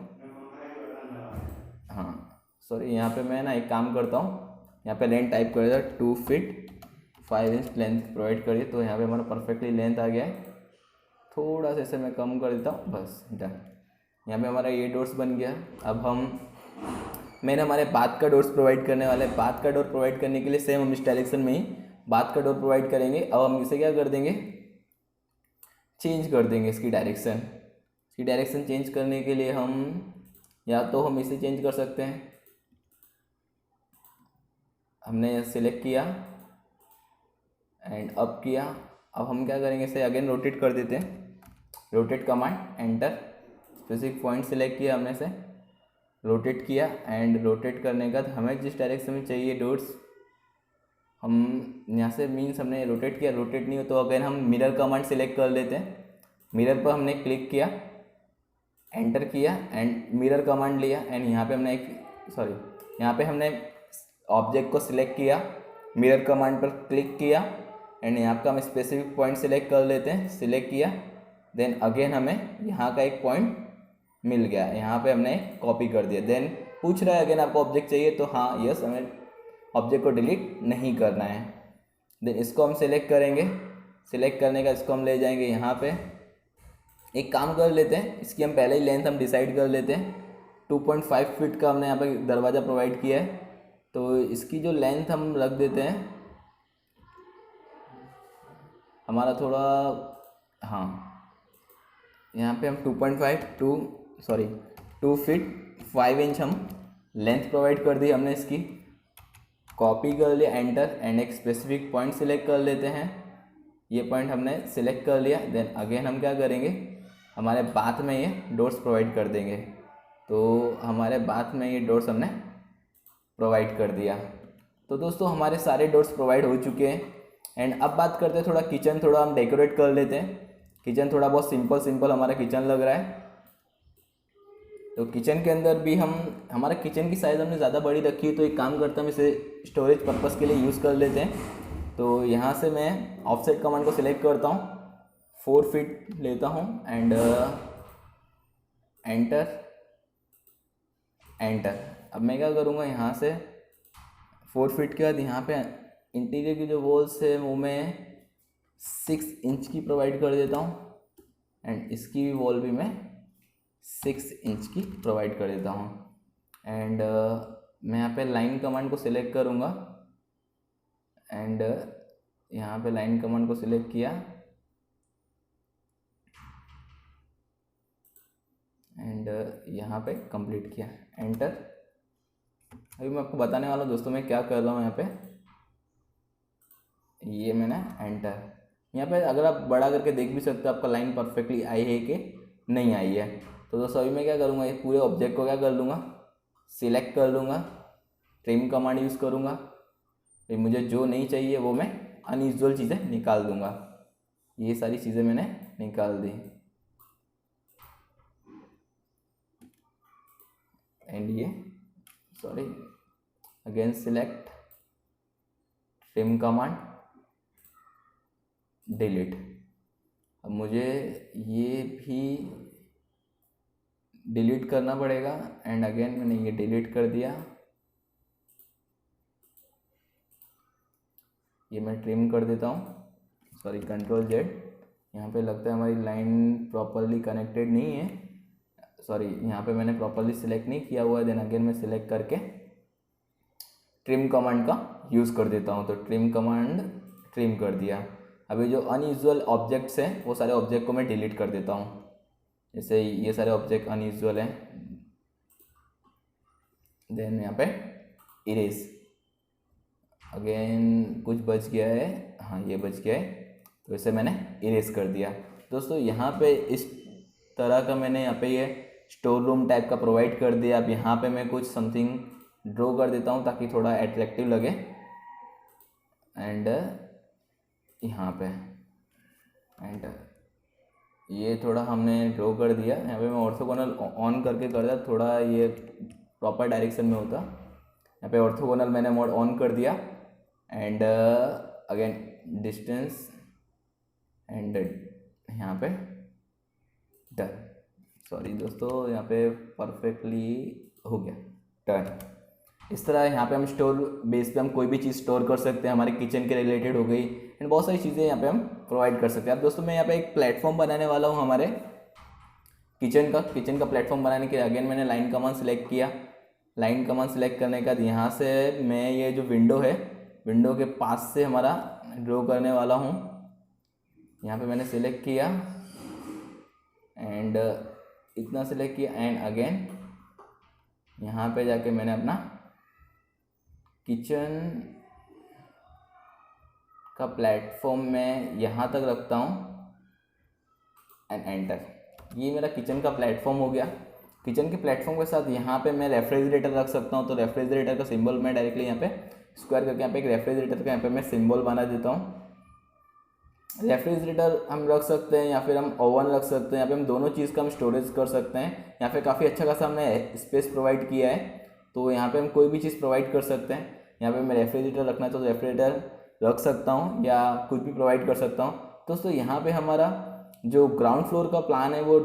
हाँ सॉरी, यहाँ पे मैं ना एक काम करता हूँ, यहाँ पे लेंथ टाइप कर देता 2 फीट 5 इंच लेंथ प्रोवाइड करिए। तो यहाँ पे हमारा परफेक्टली लेंथ आ गया है। थोड़ा सा इसे मैं कम कर देता हूँ, बस डन। यहाँ पे हमारा ये डॉट्स बन गया। अब मैंने हमारे बात का डोर्स प्रोवाइड करने वाले हैं। बात का डोर प्रोवाइड करने के लिए सेम हम इस डायरेक्शन में ही बात का डोर प्रोवाइड करेंगे। अब हम इसे क्या कर देंगे, चेंज कर देंगे इसकी डायरेक्शन चेंज करने के लिए हम या तो हम इसे चेंज कर सकते हैं। हमने सिलेक्ट किया एंड अप किया। अब हम क्या करेंगे, इसे अगेन रोटेट कर देते हैं। Rotate command, enter, specific point select किया हमने से, रोटेट किया एंड रोटेट करने का हमें जिस डायरेक्शन में चाहिए डॉट्स, हम यहाँ से मीन्स हमने रोटेट किया। रोटेट नहीं हो तो अगेन हम मिरर कमांड सिलेक्ट कर लेते हैं। मिरर पर हमने क्लिक किया, एंटर किया एंड मिरर कमांड लिया एंड यहाँ पे हमने ऑब्जेक्ट को सिलेक्ट किया, मिरर कमांड पर क्लिक किया एंड यहाँ का हम स्पेसिफिक पॉइंट सिलेक्ट कर लेते हैं। सिलेक्ट किया, देन अगेन हमें यहाँ का एक पॉइंट मिल गया, यहाँ पे हमने कॉपी कर दिया। देन पूछ रहा है अगेन आपको ऑब्जेक्ट चाहिए, तो हाँ यस, हमें ऑब्जेक्ट को डिलीट नहीं करना है। देन इसको हम सिलेक्ट करेंगे, सिलेक्ट करने का इसको हम ले जाएंगे यहाँ पे। एक काम कर लेते हैं, इसकी हम पहले ही लेंथ हम डिसाइड कर लेते हैं। 2.5 फीट का हमने यहाँ पे दरवाज़ा प्रोवाइड किया है, तो इसकी जो लेंथ हम रख देते हैं हमारा थोड़ा, हाँ यहाँ पे हम 2 फीट 5 इंच हम लेंथ प्रोवाइड कर दी हमने इसकी। कॉपी कर लिया, एंटर, एंड एक स्पेसिफिक पॉइंट सिलेक्ट कर लेते हैं। ये पॉइंट हमने सिलेक्ट कर लिया। देन अगेन हम क्या करेंगे, हमारे बाथ में ये डोर्स प्रोवाइड कर देंगे। तो हमारे बाथ में ये डोर्स हमने प्रोवाइड कर दिया। तो दोस्तों हमारे सारे डोर्स प्रोवाइड हो चुके हैं। एंड अब बात करते हैं थोड़ा किचन, थोड़ा हम डेकोरेट कर लेते हैं। किचन थोड़ा बहुत सिंपल हमारा किचन लग रहा है। तो किचन के अंदर भी हमारा किचन की साइज़ हमने ज़्यादा बड़ी रखी है, तो एक काम करता हूँ, इसे स्टोरेज पर्पज़ के लिए यूज़ कर लेते हैं। तो यहाँ से मैं ऑफसेट कमांड को सिलेक्ट करता हूँ, 4 फीट लेता हूँ एंड एंटर। अब मैं क्या करूँगा, यहाँ से 4 फीट के बाद यहाँ पे इंटीरियर की जो वॉल्स है वो मैं 6 इंच की प्रोवाइड कर देता हूँ। एंड इसकी भी वॉल भी मैं 6 इंच की प्रोवाइड कर देता हूँ। एंड मैं यहाँ पे लाइन कमांड को सिलेक्ट करूँगा एंड यहाँ पे लाइन कमांड को सिलेक्ट किया एंड यहाँ पे कंप्लीट किया, एंटर। अभी मैं आपको बताने वाला हूँ दोस्तों मैं क्या कर रहा हूँ यहाँ पे। ये मैंने एंटर, यहाँ पे अगर आप बड़ा करके देख भी सकते हो आपका लाइन परफेक्टली आई है कि नहीं आई है। तो दोस्तों अभी मैं क्या करूँगा, ये पूरे ऑब्जेक्ट को क्या कर लूँगा, सिलेक्ट कर लूँगा, ट्रिम कमांड यूज़ करूँगा। फिर मुझे जो नहीं चाहिए वो मैं अनयूजुअल चीज़ें निकाल दूँगा। ये सारी चीज़ें मैंने निकाल दी। एंड ये sorry again select, trim command, delete. अब मुझे ये भी डिलीट करना पड़ेगा एंड अगेन मैंने ये डिलीट कर दिया। ये मैं ट्रिम कर देता हूँ, सॉरी कंट्रोल जेड। यहाँ पे लगता है हमारी लाइन प्रॉपरली कनेक्टेड नहीं है, सॉरी यहाँ पे मैंने प्रॉपरली सिलेक्ट नहीं किया हुआ है। देन अगेन मैं सिलेक्ट करके ट्रिम कमांड का यूज़ कर देता हूँ। तो ट्रिम कमांड ट्रिम कर दिया। अभी जो अनयूजुअल ऑब्जेक्ट्स हैं वो सारे ऑब्जेक्ट को मैं डिलीट कर देता हूँ। जैसे ये सारे ऑब्जेक्ट अनयूजुअल हैं, देन यहाँ पे इरेज। अगेन कुछ बच गया है, हाँ ये बच गया है, तो इसे मैंने इरेज कर दिया। दोस्तों यहाँ पे इस तरह का मैंने यहाँ पे ये स्टोर रूम टाइप का प्रोवाइड कर दिया। अब यहाँ पे मैं कुछ समथिंग ड्रॉ कर देता हूँ ताकि थोड़ा एट्रैक्टिव लगे। एंड यहाँ पे एंड ये थोड़ा हमने ड्रॉ कर दिया। यहाँ पे मैं ऑर्थोगोनल ऑन करके कर दिया, थोड़ा ये प्रॉपर डायरेक्शन में होता। यहाँ पे ऑर्थोगोनल मैंने मोड ऑन कर दिया एंड अगेन डिस्टेंस एंड यहाँ पे डन। सॉरी दोस्तों यहाँ पे परफेक्टली हो गया, डन। इस तरह यहाँ पे हम स्टोर बेस पे हम कोई भी चीज़ स्टोर कर सकते हैं, हमारे किचन के रिलेटेड हो गई एंड बहुत सारी चीज़ें यहाँ पे हम प्रोवाइड कर सकते हैं। अब दोस्तों मैं यहाँ पे एक प्लेटफॉर्म बनाने वाला हूँ हमारे किचन का प्लेटफॉर्म बनाने के लिए अगेन मैंने लाइन कमांड सेलेक्ट किया। लाइन कमांड सेलेक्ट करने के बाद यहाँ से मैं ये जो विंडो है, विंडो के पास से हमारा ड्रॉ करने वाला हूँ। यहाँ पे मैंने सेलेक्ट किया एंड इतना सेलेक्ट किया एंड अगेन यहाँ पे जाके मैंने अपना किचन का प्लेटफॉर्म मैं यहाँ तक रखता हूँ एंड एंटर। ये मेरा किचन का प्लेटफॉर्म हो गया। किचन के प्लेटफॉर्म के साथ यहाँ पे मैं रेफ्रिजरेटर रख सकता हूँ। तो रेफ्रिजरेटर का सिंबल मैं डायरेक्टली यहाँ पे स्क्वायर करके यहाँ पे एक रेफ्रिजरेटर का यहाँ पे मैं सिंबल बना देता हूँ। रेफ्रिजरेटर हम रख सकते हैं या फिर हम ओवन रख सकते हैं। यहाँ पे हम दोनों चीज़ का हम स्टोरेज कर सकते हैं। यहाँ पे काफ़ी अच्छा खासा हमने स्पेस प्रोवाइड किया है, तो यहाँ पे हम कोई भी चीज़ प्रोवाइड कर सकते हैं। यहाँ पे मैं रेफ्रिजरेटर रखना है तो रेफ्रिजरेटर रख सकता हूँ या कुछ भी प्रोवाइड कर सकता हूँ। दोस्तों यहाँ पे हमारा जो ग्राउंड फ्लोर का प्लान है वो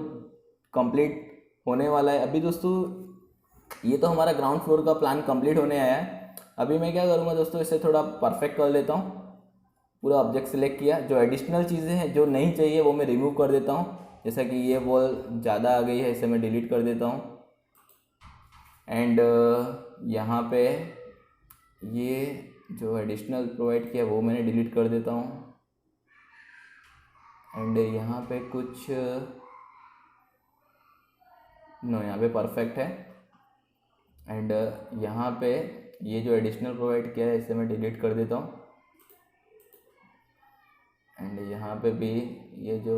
कंप्लीट होने वाला है। अभी दोस्तों ये तो हमारा ग्राउंड फ्लोर का प्लान कंप्लीट होने आया है। अभी मैं क्या करूँगा दोस्तों, इसे थोड़ा परफेक्ट कर लेता हूँ। पूरा ऑब्जेक्ट सिलेक्ट किया, जो एडिशनल चीज़ें हैं जो नहीं चाहिए वो मैं रिमूव कर देता हूँ। जैसा कि ये वॉल ज़्यादा आ गई है, इसे मैं डिलीट कर देता हूँ। एंड यहाँ पे ये जो एडिशनल प्रोवाइड किया वो मैंने डिलीट कर देता हूँ। एंड यहाँ पे कुछ नो, यहाँ पे परफेक्ट है। एंड यहाँ पे ये जो एडिशनल प्रोवाइड किया है इसे मैं डिलीट कर देता हूँ। एंड यहाँ पे भी ये जो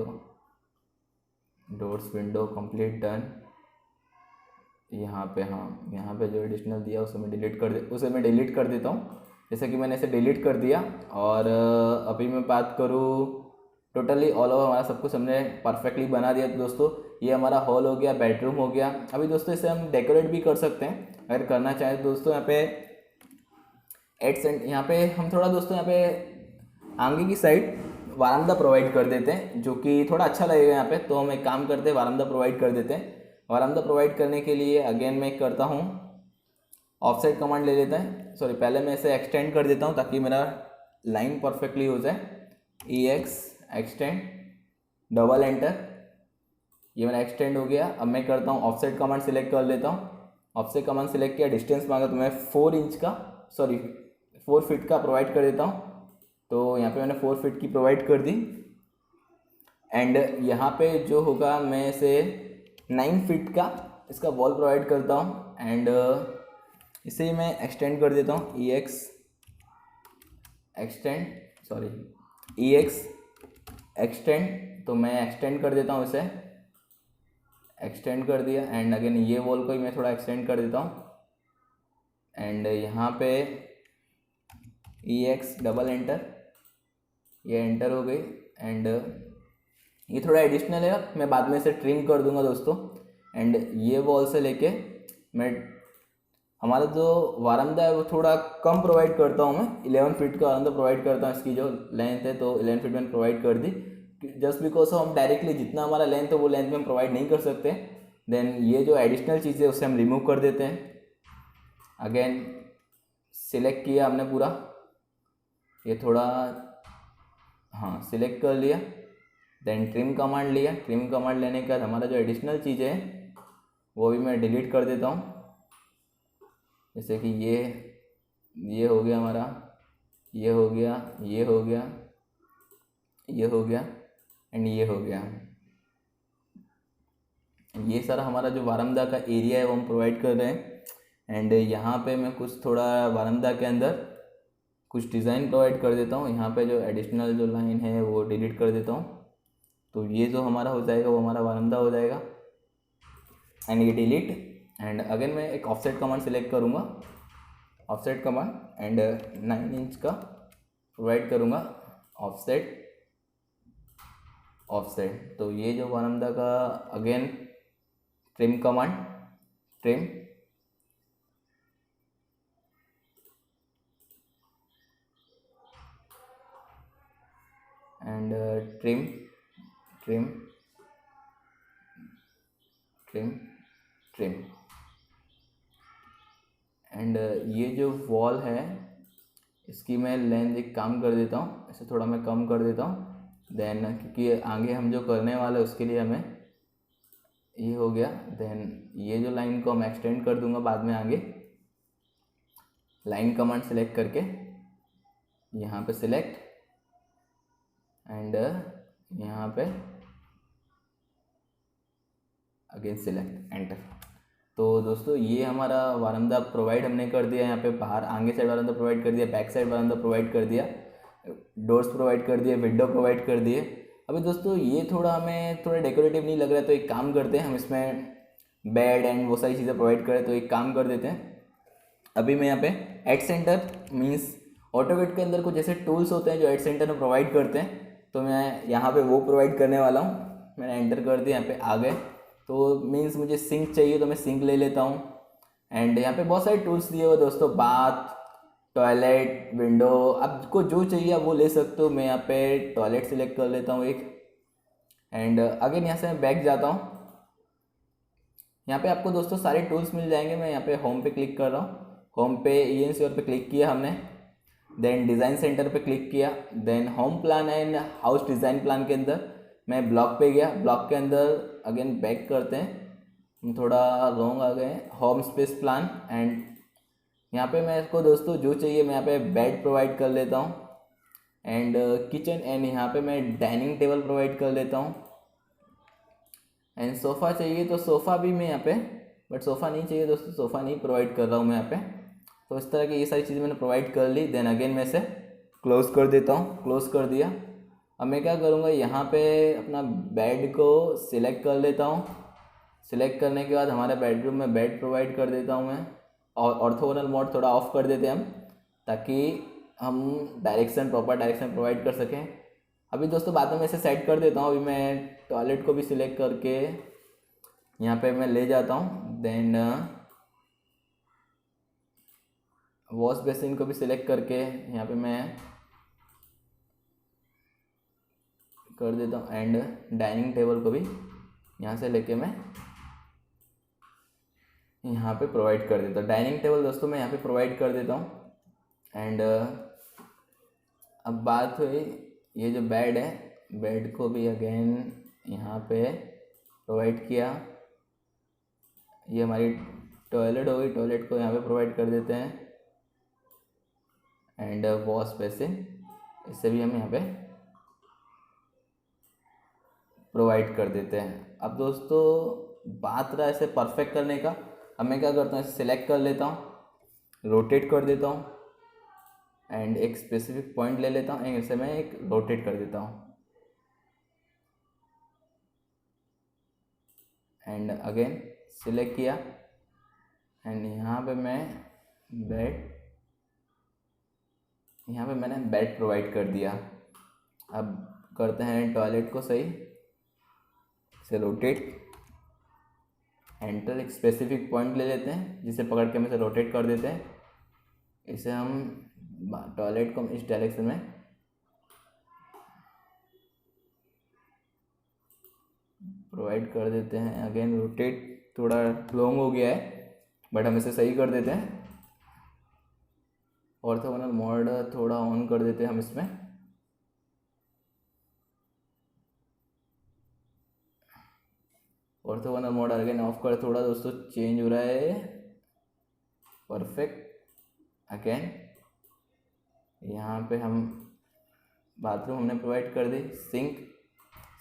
डोर्स विंडो कंप्लीट डन। यहाँ पे हाँ, यहाँ पे जो एडिशनल दिया उसे मैं डिलीट कर देता हूँ। जैसे कि मैंने इसे डिलीट कर दिया। और अभी मैं बात करूँ टोटली ऑल ओवर हमारा सब कुछ हमने परफेक्टली बना दिया। तो दोस्तों ये हमारा हॉल हो गया, बेडरूम हो गया। अभी दोस्तों इसे हम डेकोरेट भी कर सकते हैं अगर करना चाहें तो। दोस्तों यहाँ पे यहाँ पे हम थोड़ा दोस्तों यहाँ पे आगे की साइड वारामदा प्रोवाइड कर देते हैं, जो कि थोड़ा अच्छा लगेगा यहाँ पे। तो हम एक काम करते हैं, वारामदा प्रोवाइड कर देते हैं। वारामदा प्रोवाइड करने के लिए अगेन मैं करता हूँ, ऑफसेट कमांड ले लेता है। सॉरी, पहले मैं इसे एक्सटेंड कर देता हूँ ताकि मेरा लाइन परफेक्टली हो जाए। EX एक्सटेंड, डबल एंटर, ये मेरा एक्सटेंड हो गया। अब मैं करता हूँ ऑफसेट कमांड सिलेक्ट कर लेता हूँ। ऑफसेट कमांड सिलेक्ट किया, डिस्टेंस मांगा तो मैं 4 फीट का प्रोवाइड कर देता हूँ। तो यहाँ पे मैंने 4 फीट की प्रोवाइड कर दी। एंड यहाँ पे जो होगा मैं इसे 9 फीट का इसका वॉल प्रोवाइड करता हूँ। एंड इसे मैं एक्सटेंड कर देता हूँ, EX एक्सटेंड। तो मैं एक्सटेंड कर देता हूँ, इसे एक्सटेंड कर दिया। एंड अगेन ये वॉल को ही मैं थोड़ा एक्सटेंड कर देता हूँ। एंड यहाँ पे EX डबल एंटर, ये एंटर हो गई। एंड ये थोड़ा एडिशनल है, मैं बाद में इसे ट्रिम कर दूंगा दोस्तों। एंड ये वॉल से लेके मैं हमारा जो वारामदा है वो थोड़ा कम प्रोवाइड करता हूँ मैं, 11 फीट का वारामदा प्रोवाइड करता हूँ। इसकी जो लेंथ है तो 11 फीट मैंने प्रोवाइड कर दी, जस्ट बिकॉज हम डायरेक्टली जितना हमारा लेंथ है वो लेंथ में हम प्रोवाइड नहीं कर सकते। देन ये जो एडिशनल चीज़ है उसे हम रिमूव कर देते हैं। अगेन सिलेक्ट किया हमने पूरा, ये थोड़ा हाँ सिलेक्ट कर लिया। देन ट्रिम कमांड लिया। ट्रिम कमांड लेने के बाद हमारा जो एडिशनल चीज़ें हैं वो भी मैं डिलीट कर देता हूँ। जैसे कि ये हो गया हमारा, ये हो गया, ये हो गया, ये हो गया एंड ये हो गया। ये सारा हमारा जो वारामदा का एरिया है वो हम प्रोवाइड कर रहे हैं। एंड यहाँ पे मैं कुछ थोड़ा वारामदा के अंदर कुछ डिज़ाइन प्रोवाइड कर देता हूँ। यहाँ पे जो एडिशनल जो लाइन है वो डिलीट कर देता हूँ। तो ये जो हमारा हो जाएगा वो हमारा वारामदा हो जाएगा। एंड ये डिलीट। एंड अगेन मैं एक ऑफसेट कमांड सिलेक्ट करूँगा, ऑफसेट कमांड, एंड 9 इंच का प्रोवाइड करूँगा ऑफसेट। तो ये जो वारामदा का again trim command, trim, and trim, and ये जो वॉल है इसकी मैं लेंथ एक काम कर देता हूँ, इसे थोड़ा मैं कम कर देता हूँ। देन क्योंकि आगे हम जो करने वाले उसके लिए हमें ये हो गया। देन ये जो लाइन को हम एक्सटेंड कर दूंगा बाद में आगे। लाइन कमांड सेलेक्ट करके यहाँ पे सिलेक्ट, एंड यहाँ पे अगेन सिलेक्ट, एंटर। तो दोस्तों ये हमारा वारामदा प्रोवाइड हमने कर दिया। यहाँ पे बाहर आगे साइड वारामदा प्रोवाइड कर दिया, बैक साइड वारामदा प्रोवाइड कर दिया, डोर्स प्रोवाइड कर दिए, विंडो प्रोवाइड कर दिए। अभी दोस्तों ये थोड़ा हमें थोड़ा डेकोरेटिव नहीं लग रहा है, तो एक काम करते हैं, हम इसमें बेड एंड वो सारी चीज़ें प्रोवाइड करें। तो एक काम कर देते हैं, अभी मैं यहाँ पे एड सेंटर मीन्स ऑटोकेड के अंदर कुछ ऐसे टूल्स होते हैं जो एड सेंटर में प्रोवाइड करते हैं, तो मैं यहाँ पे वो प्रोवाइड करने वाला हूँ। मैंने एंटर कर दिया, यहाँ पे आ गए। तो मीन्स मुझे सिंक चाहिए तो मैं सिंक ले लेता हूँ। एंड यहाँ पे बहुत सारे टूल्स दिए हुए दोस्तों, बाथ, टॉयलेट, विंडो, आपको जो चाहिए आप वो ले सकते हो। मैं यहाँ पे टॉयलेट सिलेक्ट कर लेता हूँ एक। एंड अगेन यहाँ से मैं बैक जाता हूँ, यहाँ पे आपको दोस्तों सारे टूल्स मिल जाएंगे। मैं यहाँ पे होम पे क्लिक कर रहा हूँ। होम पे ENCOR पे क्लिक किया हमने, देन डिज़ाइन सेंटर पे क्लिक किया, then home plan and house design plan के अंदर मैं ब्लॉक पे गया। ब्लॉक के अंदर अगेन बैक करते हैं, हम थोड़ा लॉन्ग आ गए, होम स्पेस प्लान एंड यहाँ पे मैं इसको दोस्तों जो चाहिए मैं यहाँ पे बेड प्रोवाइड कर लेता हूँ एंड किचन एंड यहाँ पे मैं डाइनिंग टेबल प्रोवाइड कर लेता हूँ एंड सोफ़ा चाहिए तो सोफ़ा भी मैं यहाँ पे, बट सोफ़ा नहीं चाहिए दोस्तों, सोफ़ा नहीं प्रोवाइड कर रहा हूँ मैं यहाँ पे। तो इस तरह की ये सारी चीज़ें मैंने प्रोवाइड कर ली। देन अगेन मैं इसे क्लोज़ कर देता हूँ, क्लोज़ कर दिया। अब मैं क्या करूँगा, यहाँ पे अपना बेड को सिलेक्ट कर लेता हूँ। सिलेक्ट करने के बाद हमारे बेडरूम में बेड प्रोवाइड कर देता हूँ मैं, और ऑर्थोगोनल मोड थोड़ा ऑफ कर देते हैं हम, ताकि हम डायरेक्शन, प्रॉपर डायरेक्शन प्रोवाइड कर सकें। अभी दोस्तों बाद में इसे सेट कर देता हूँ। अभी मैं टॉयलेट को भी सिलेक्ट करके यहाँ पे मैं ले जाता हूँ। देन वॉश बेसिन को भी सिलेक्ट करके यहाँ पे मैं कर देता हूँ एंड डाइनिंग टेबल को भी यहाँ से लेके मैं यहाँ पे प्रोवाइड कर देता हूँ। डाइनिंग टेबल दोस्तों मैं यहाँ पे प्रोवाइड कर देता हूँ एंड अब बात हुई ये जो बेड है, बेड को भी अगेन यहाँ पे प्रोवाइड किया। ये हमारी टॉयलेट हो गई, टॉयलेट को यहाँ पे प्रोवाइड कर देते हैं एंड वॉश बेसिन, इससे भी हम यहाँ पे प्रोवाइड कर देते हैं। अब दोस्तों बात रहा इसे परफेक्ट करने का। अब मैं क्या करता हूँ, इसे सिलेक्ट कर लेता हूँ, रोटेट कर देता हूँ एंड एक स्पेसिफिक पॉइंट ले लेता हूँ एंड इसे मैं एक रोटेट कर देता हूँ एंड अगेन सिलेक्ट किया एंड यहाँ पे मैं बेड, यहाँ पे मैंने बेड प्रोवाइड कर दिया। अब करते हैं टॉयलेट को सही, इसे रोटेट, एंटर, एक स्पेसिफिक पॉइंट ले लेते हैं जिसे पकड़ के हम इसे रोटेट कर देते हैं। इसे हम टॉयलेट को इस डायरेक्शन में प्रोवाइड कर देते हैं। अगेन रोटेट, थोड़ा लॉन्ग हो गया है बट हम इसे सही कर देते हैं। ऑर्थोगोनल मोड थोड़ा ऑन कर देते हैं हम इसमें। ऑर्थोगोनल मोड अगेन ऑफ कर, थोड़ा दोस्तों चेंज हो रहा है, परफेक्ट। अगेन यहाँ पे हम बाथरूम हमने प्रोवाइड कर दी, सिंक,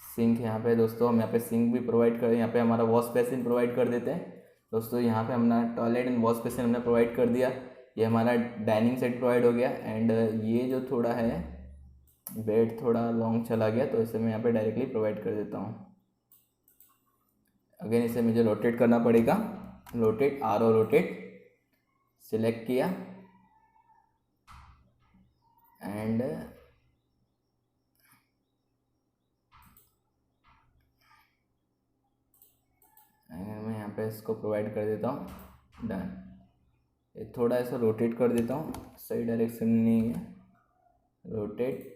सिंक यहाँ पे दोस्तों हम यहाँ पे सिंक भी प्रोवाइड कर, यहाँ पे हमारा वॉश बेसिन प्रोवाइड कर देते हैं दोस्तों। यहाँ पे हमने टॉयलेट एंड वॉश बेसिन हमने प्रोवाइड कर दिया। ये हमारा डाइनिंग सेट प्रोवाइड हो गया एंड ये जो थोड़ा है बेड थोड़ा लॉन्ग चला गया तो इसे मैं यहाँ पे डायरेक्टली प्रोवाइड कर देता हूँ। अगेन इसे मुझे रोटेट करना पड़ेगा, रोटेट, आरो रोटेट, सिलेक्ट किया एंड मैं यहाँ पे इसको प्रोवाइड कर देता हूँ, डन। ये थोड़ा ऐसा रोटेट कर देता हूँ, सही डायरेक्शन नहीं है, रोटेट,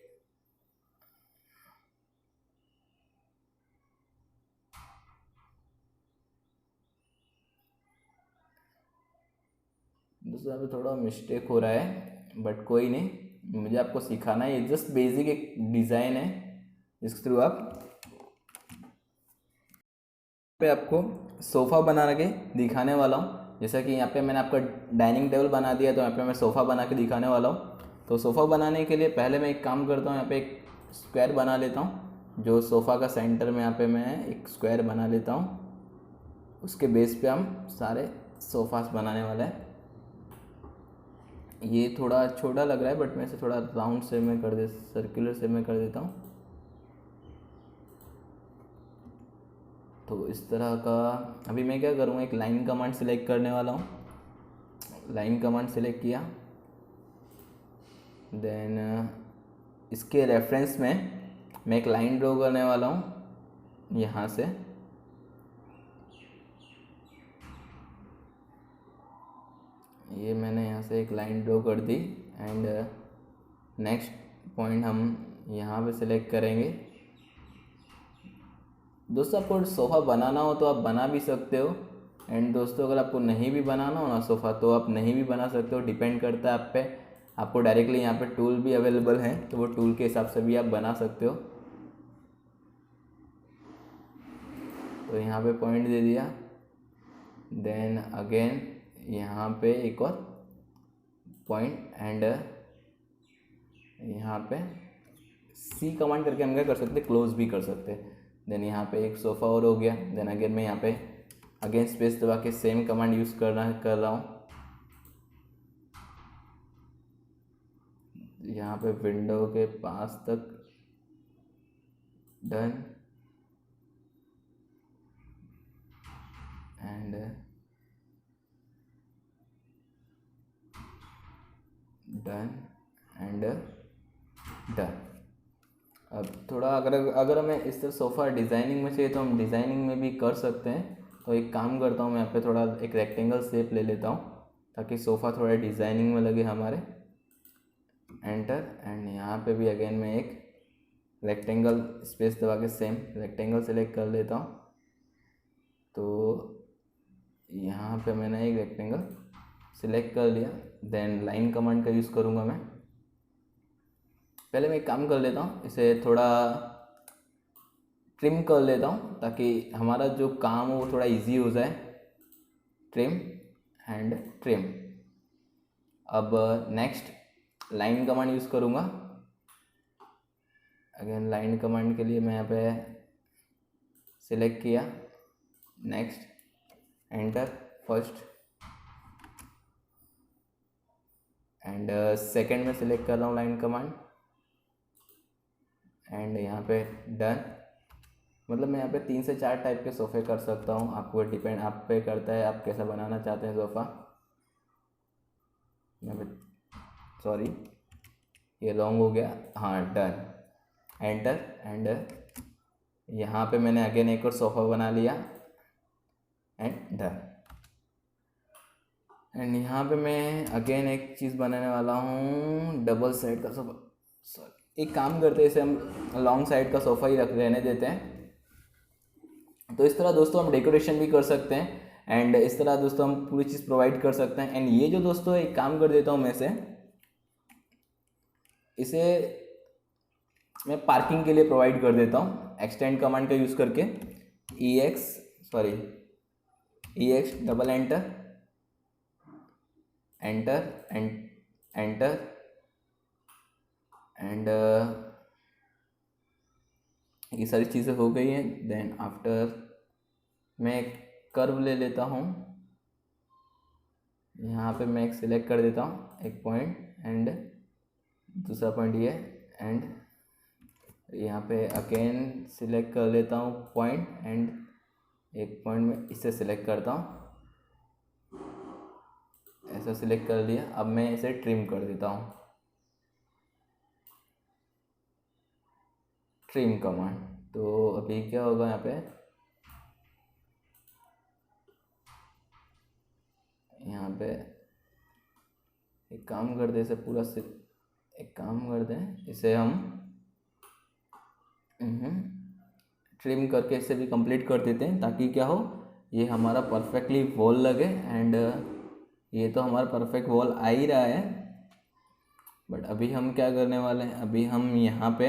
दोस्तों यहाँ पे थोड़ा मिस्टेक हो रहा है बट कोई नहीं, मुझे आपको सिखाना है। ये जस्ट बेसिक एक डिज़ाइन है जिसके थ्रू आप पे आपको सोफ़ा बना के दिखाने वाला हूँ। जैसा कि यहाँ पे मैंने आपका डाइनिंग टेबल बना दिया तो यहाँ पे मैं सोफ़ा बना के दिखाने वाला हूँ। तो सोफ़ा बनाने के लिए पहले मैं एक काम करता हूँ, यहाँ पे एक स्क्वायर बना लेता हूँ, जो सोफ़ा का सेंटर में यहाँ पे मैं एक स्क्वायर बना लेता हूँ। उसके बेस पे हम सारे सोफ़ास बनाने वाले हैं। ये थोड़ा छोटा लग रहा है बट मैं इसे थोड़ा राउंड से मैं कर दे, सर्कुलर से मैं कर देता हूँ। तो इस तरह का अभी मैं क्या करूँगा, एक लाइन कमांड सेलेक्ट करने वाला हूँ। लाइन कमांड सेलेक्ट किया, देन इसके रेफरेंस में मैं एक लाइन ड्रॉ करने वाला हूँ यहाँ से। ये मैंने यहाँ से एक लाइन ड्रॉ कर दी एंड नेक्स्ट पॉइंट हम यहाँ पे सिलेक्ट करेंगे। दोस्तों आपको सोफ़ा बनाना हो तो आप बना भी सकते हो, एंड दोस्तों अगर आपको नहीं भी बनाना हो ना सोफ़ा तो आप नहीं भी बना सकते हो, डिपेंड करता है आप पे। आपको डायरेक्टली यहाँ पे टूल भी अवेलेबल हैं तो वो टूल के हिसाब से भी आप बना सकते हो। तो यहाँ पे पॉइंट दे दिया, देन अगेन यहाँ पे एक और पॉइंट एंड यहाँ पे सी कमांड करके हम क्या कर सकते हैं, क्लोज भी कर सकते हैं। देन यहाँ पे एक सोफ़ा और हो गया। देन अगेन मैं यहाँ पे अगेन स्पेस दबा के सेम कमांड यूज़ कर रहा हूँ। यहाँ पे विंडो के पास तक done and done and done. अब थोड़ा अगर हमें इस तरह सोफ़ा डिज़ाइनिंग में चाहिए तो हम डिज़ाइनिंग में भी कर सकते हैं। तो एक काम करता हूँ मैं यहाँ पे थोड़ा एक रेक्टेंगल शेप ले लेता हूँ ताकि सोफ़ा थोड़ा डिज़ाइनिंग में लगे हमारे। एंटर एंड यहाँ पे भी अगेन मैं एक रेक्टेंगल स्पेस दबा के सेम रेक्टेंगल सेलेक्ट कर लेता हूँ। तो यहाँ पे मैंने एक रेक्टेंगल सिलेक्ट कर लिया। देन लाइन कमांड का यूज़ करूँगा मैं। पहले मैं एक काम कर लेता हूँ, इसे थोड़ा ट्रिम कर लेता हूँ ताकि हमारा जो काम हो वो थोड़ा इजी हो जाए। Trim and trim. अब नेक्स्ट लाइन कमांड यूज़ करूँगा। अगेन लाइन कमांड के लिए मैं यहाँ पे सिलेक्ट किया, next enter first and second में सिलेक्ट कर रहा हूँ लाइन कमांड एंड यहाँ पे डन। मतलब मैं यहाँ पे 3 से 4 टाइप के सोफ़े कर सकता हूँ, आपको डिपेंड आप पे करता है आप कैसा बनाना चाहते हैं सोफ़ा। यहाँ पे सॉरी ये लॉन्ग हो गया, हाँ डन एंटर एंड यहाँ पे मैंने अगेन एक और सोफ़ा बना लिया एंड डन। एंड यहाँ पे मैं अगेन एक चीज़ बनाने वाला हूँ, डबल साइड का सोफ़ा। सॉरी एक काम करते हैं, इसे हम लॉन्ग साइड का सोफ़ा ही रहने देते हैं। तो इस तरह दोस्तों हम डेकोरेशन भी कर सकते हैं एंड इस तरह दोस्तों हम पूरी चीज़ प्रोवाइड कर सकते हैं। एंड ये जो दोस्तों एक काम कर देता हूँ मैं इसे मैं पार्किंग के लिए प्रोवाइड कर देता हूँ एक्सटेंड कमांड का यूज़ करके। E X double enter enter and ये सारी चीज़ें हो गई हैं। देन आफ्टर मैं एक कर्व ले लेता हूँ, यहाँ पे मैं एक सिलेक्ट कर देता हूँ एक पॉइंट एंड दूसरा पॉइंट ये एंड यहाँ पे अगेन सिलेक्ट कर लेता हूँ पॉइंट एंड एक पॉइंट में इसे सिलेक्ट करता हूँ, ऐसा सिलेक्ट कर लिया। अब मैं इसे ट्रिम कर देता हूँ, ट्रिम कमांड। तो अभी क्या होगा यहाँ पे, यहाँ पे एक काम कर दे इसे पूरा से एक काम कर दें, इसे हम ट्रिम करके इसे भी कंप्लीट कर देते हैं ताकि क्या हो ये हमारा परफेक्टली वॉल लगे। एंड ये तो हमारा परफेक्ट वॉल आ ही रहा है, बट अभी हम क्या करने वाले हैं, अभी हम यहाँ पे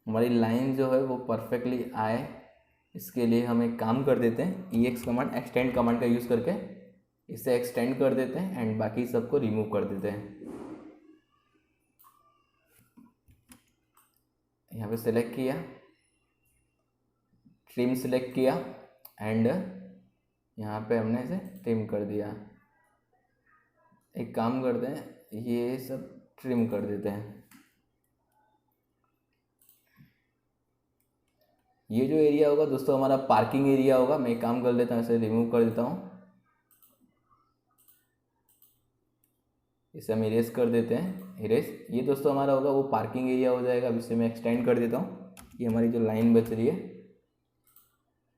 हमारी लाइन जो है वो परफेक्टली आए इसके लिए हम एक काम कर देते हैं, ई एक्स कमांड एक्सटेंड कमांड का यूज़ करके इसे एक्सटेंड कर देते हैं एंड बाकी सबको रिमूव कर देते हैं। यहाँ पे सिलेक्ट किया, ट्रिम सिलेक्ट किया एंड यहाँ पे हमने इसे ट्रिम कर दिया। एक काम करते हैं ये सब ट्रिम कर देते हैं। ये जो एरिया होगा दोस्तों हमारा पार्किंग एरिया होगा। मैं एक काम कर लेता हूँ, इसे रिमूव कर देता हूँ, इसे हम इरेज कर देते हैं, इरेज। ये दोस्तों हमारा होगा वो पार्किंग एरिया हो जाएगा। अब इसे मैं एक्सटेंड कर देता हूँ, ये हमारी जो लाइन बच रही है।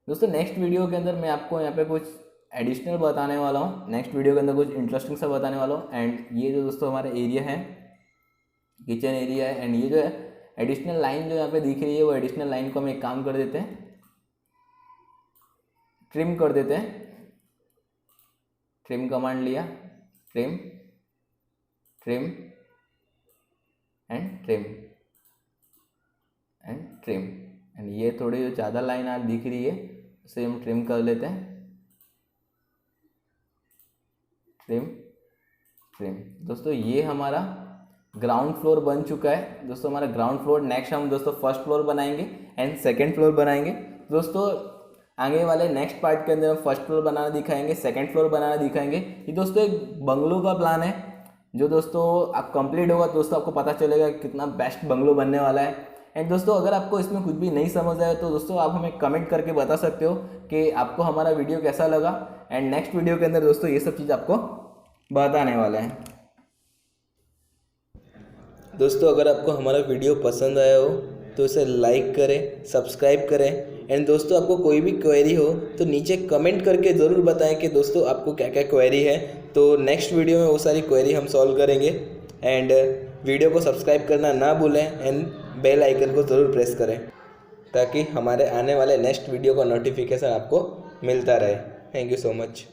दोस्तों नेक्स्ट वीडियो के अंदर मैं आपको यहाँ पे कुछ एडिशनल बताने वाला हूँ, नेक्स्ट वीडियो के अंदर कुछ इंटरेस्टिंग सा बताने वाला हूँ। एंड ये जो दोस्तों हमारा एरिया है किचन एरिया है, एंड ये जो है एडिशनल लाइन जो यहाँ पे दिख रही है वो एडिशनल लाइन को हम एक काम कर देते हैं, ट्रिम कर देते हैं। ट्रिम कमांड लिया, trim trim and trim and trim, and ये थोड़ी जो ज़्यादा लाइन आप दिख रही है उसे हम ट्रिम कर लेते हैं, ट्रिम ट्रिम। दोस्तों ये हमारा ग्राउंड फ्लोर बन चुका है। दोस्तों हमारा ग्राउंड फ्लोर, नेक्स्ट हम दोस्तों फर्स्ट फ्लोर बनाएंगे एंड सेकंड फ्लोर बनाएंगे। दोस्तों आगे वाले नेक्स्ट पार्ट के अंदर हम फर्स्ट फ्लोर बनाना दिखाएंगे, सेकंड फ्लोर बनाना दिखाएंगे। ये दोस्तों एक बंगलो का प्लान है जो दोस्तों आप कंप्लीट होगा तो दोस्तों आपको पता चलेगा कितना बेस्ट बंगलो बनने वाला है। एंड दोस्तों अगर आपको इसमें कुछ भी नहीं समझ आया तो दोस्तों आप हमें कमेंट करके बता सकते हो कि आपको हमारा वीडियो कैसा लगा। एंड नेक्स्ट वीडियो के अंदर दोस्तों ये सब चीज़ आपको बताने वाला है। दोस्तों अगर आपको हमारा वीडियो पसंद आया हो तो इसे लाइक करें, सब्सक्राइब करें। एंड दोस्तों आपको कोई भी क्वेरी हो तो नीचे कमेंट करके ज़रूर बताएं कि दोस्तों आपको क्या क्या क्वेरी है, तो नेक्स्ट वीडियो में वो सारी क्वेरी हम सॉल्व करेंगे। एंड वीडियो को सब्सक्राइब करना ना भूलें एंड बेल आइकन को ज़रूर प्रेस करें ताकि हमारे आने वाले नेक्स्ट वीडियो का नोटिफिकेशन आपको मिलता रहे। Thank you so much.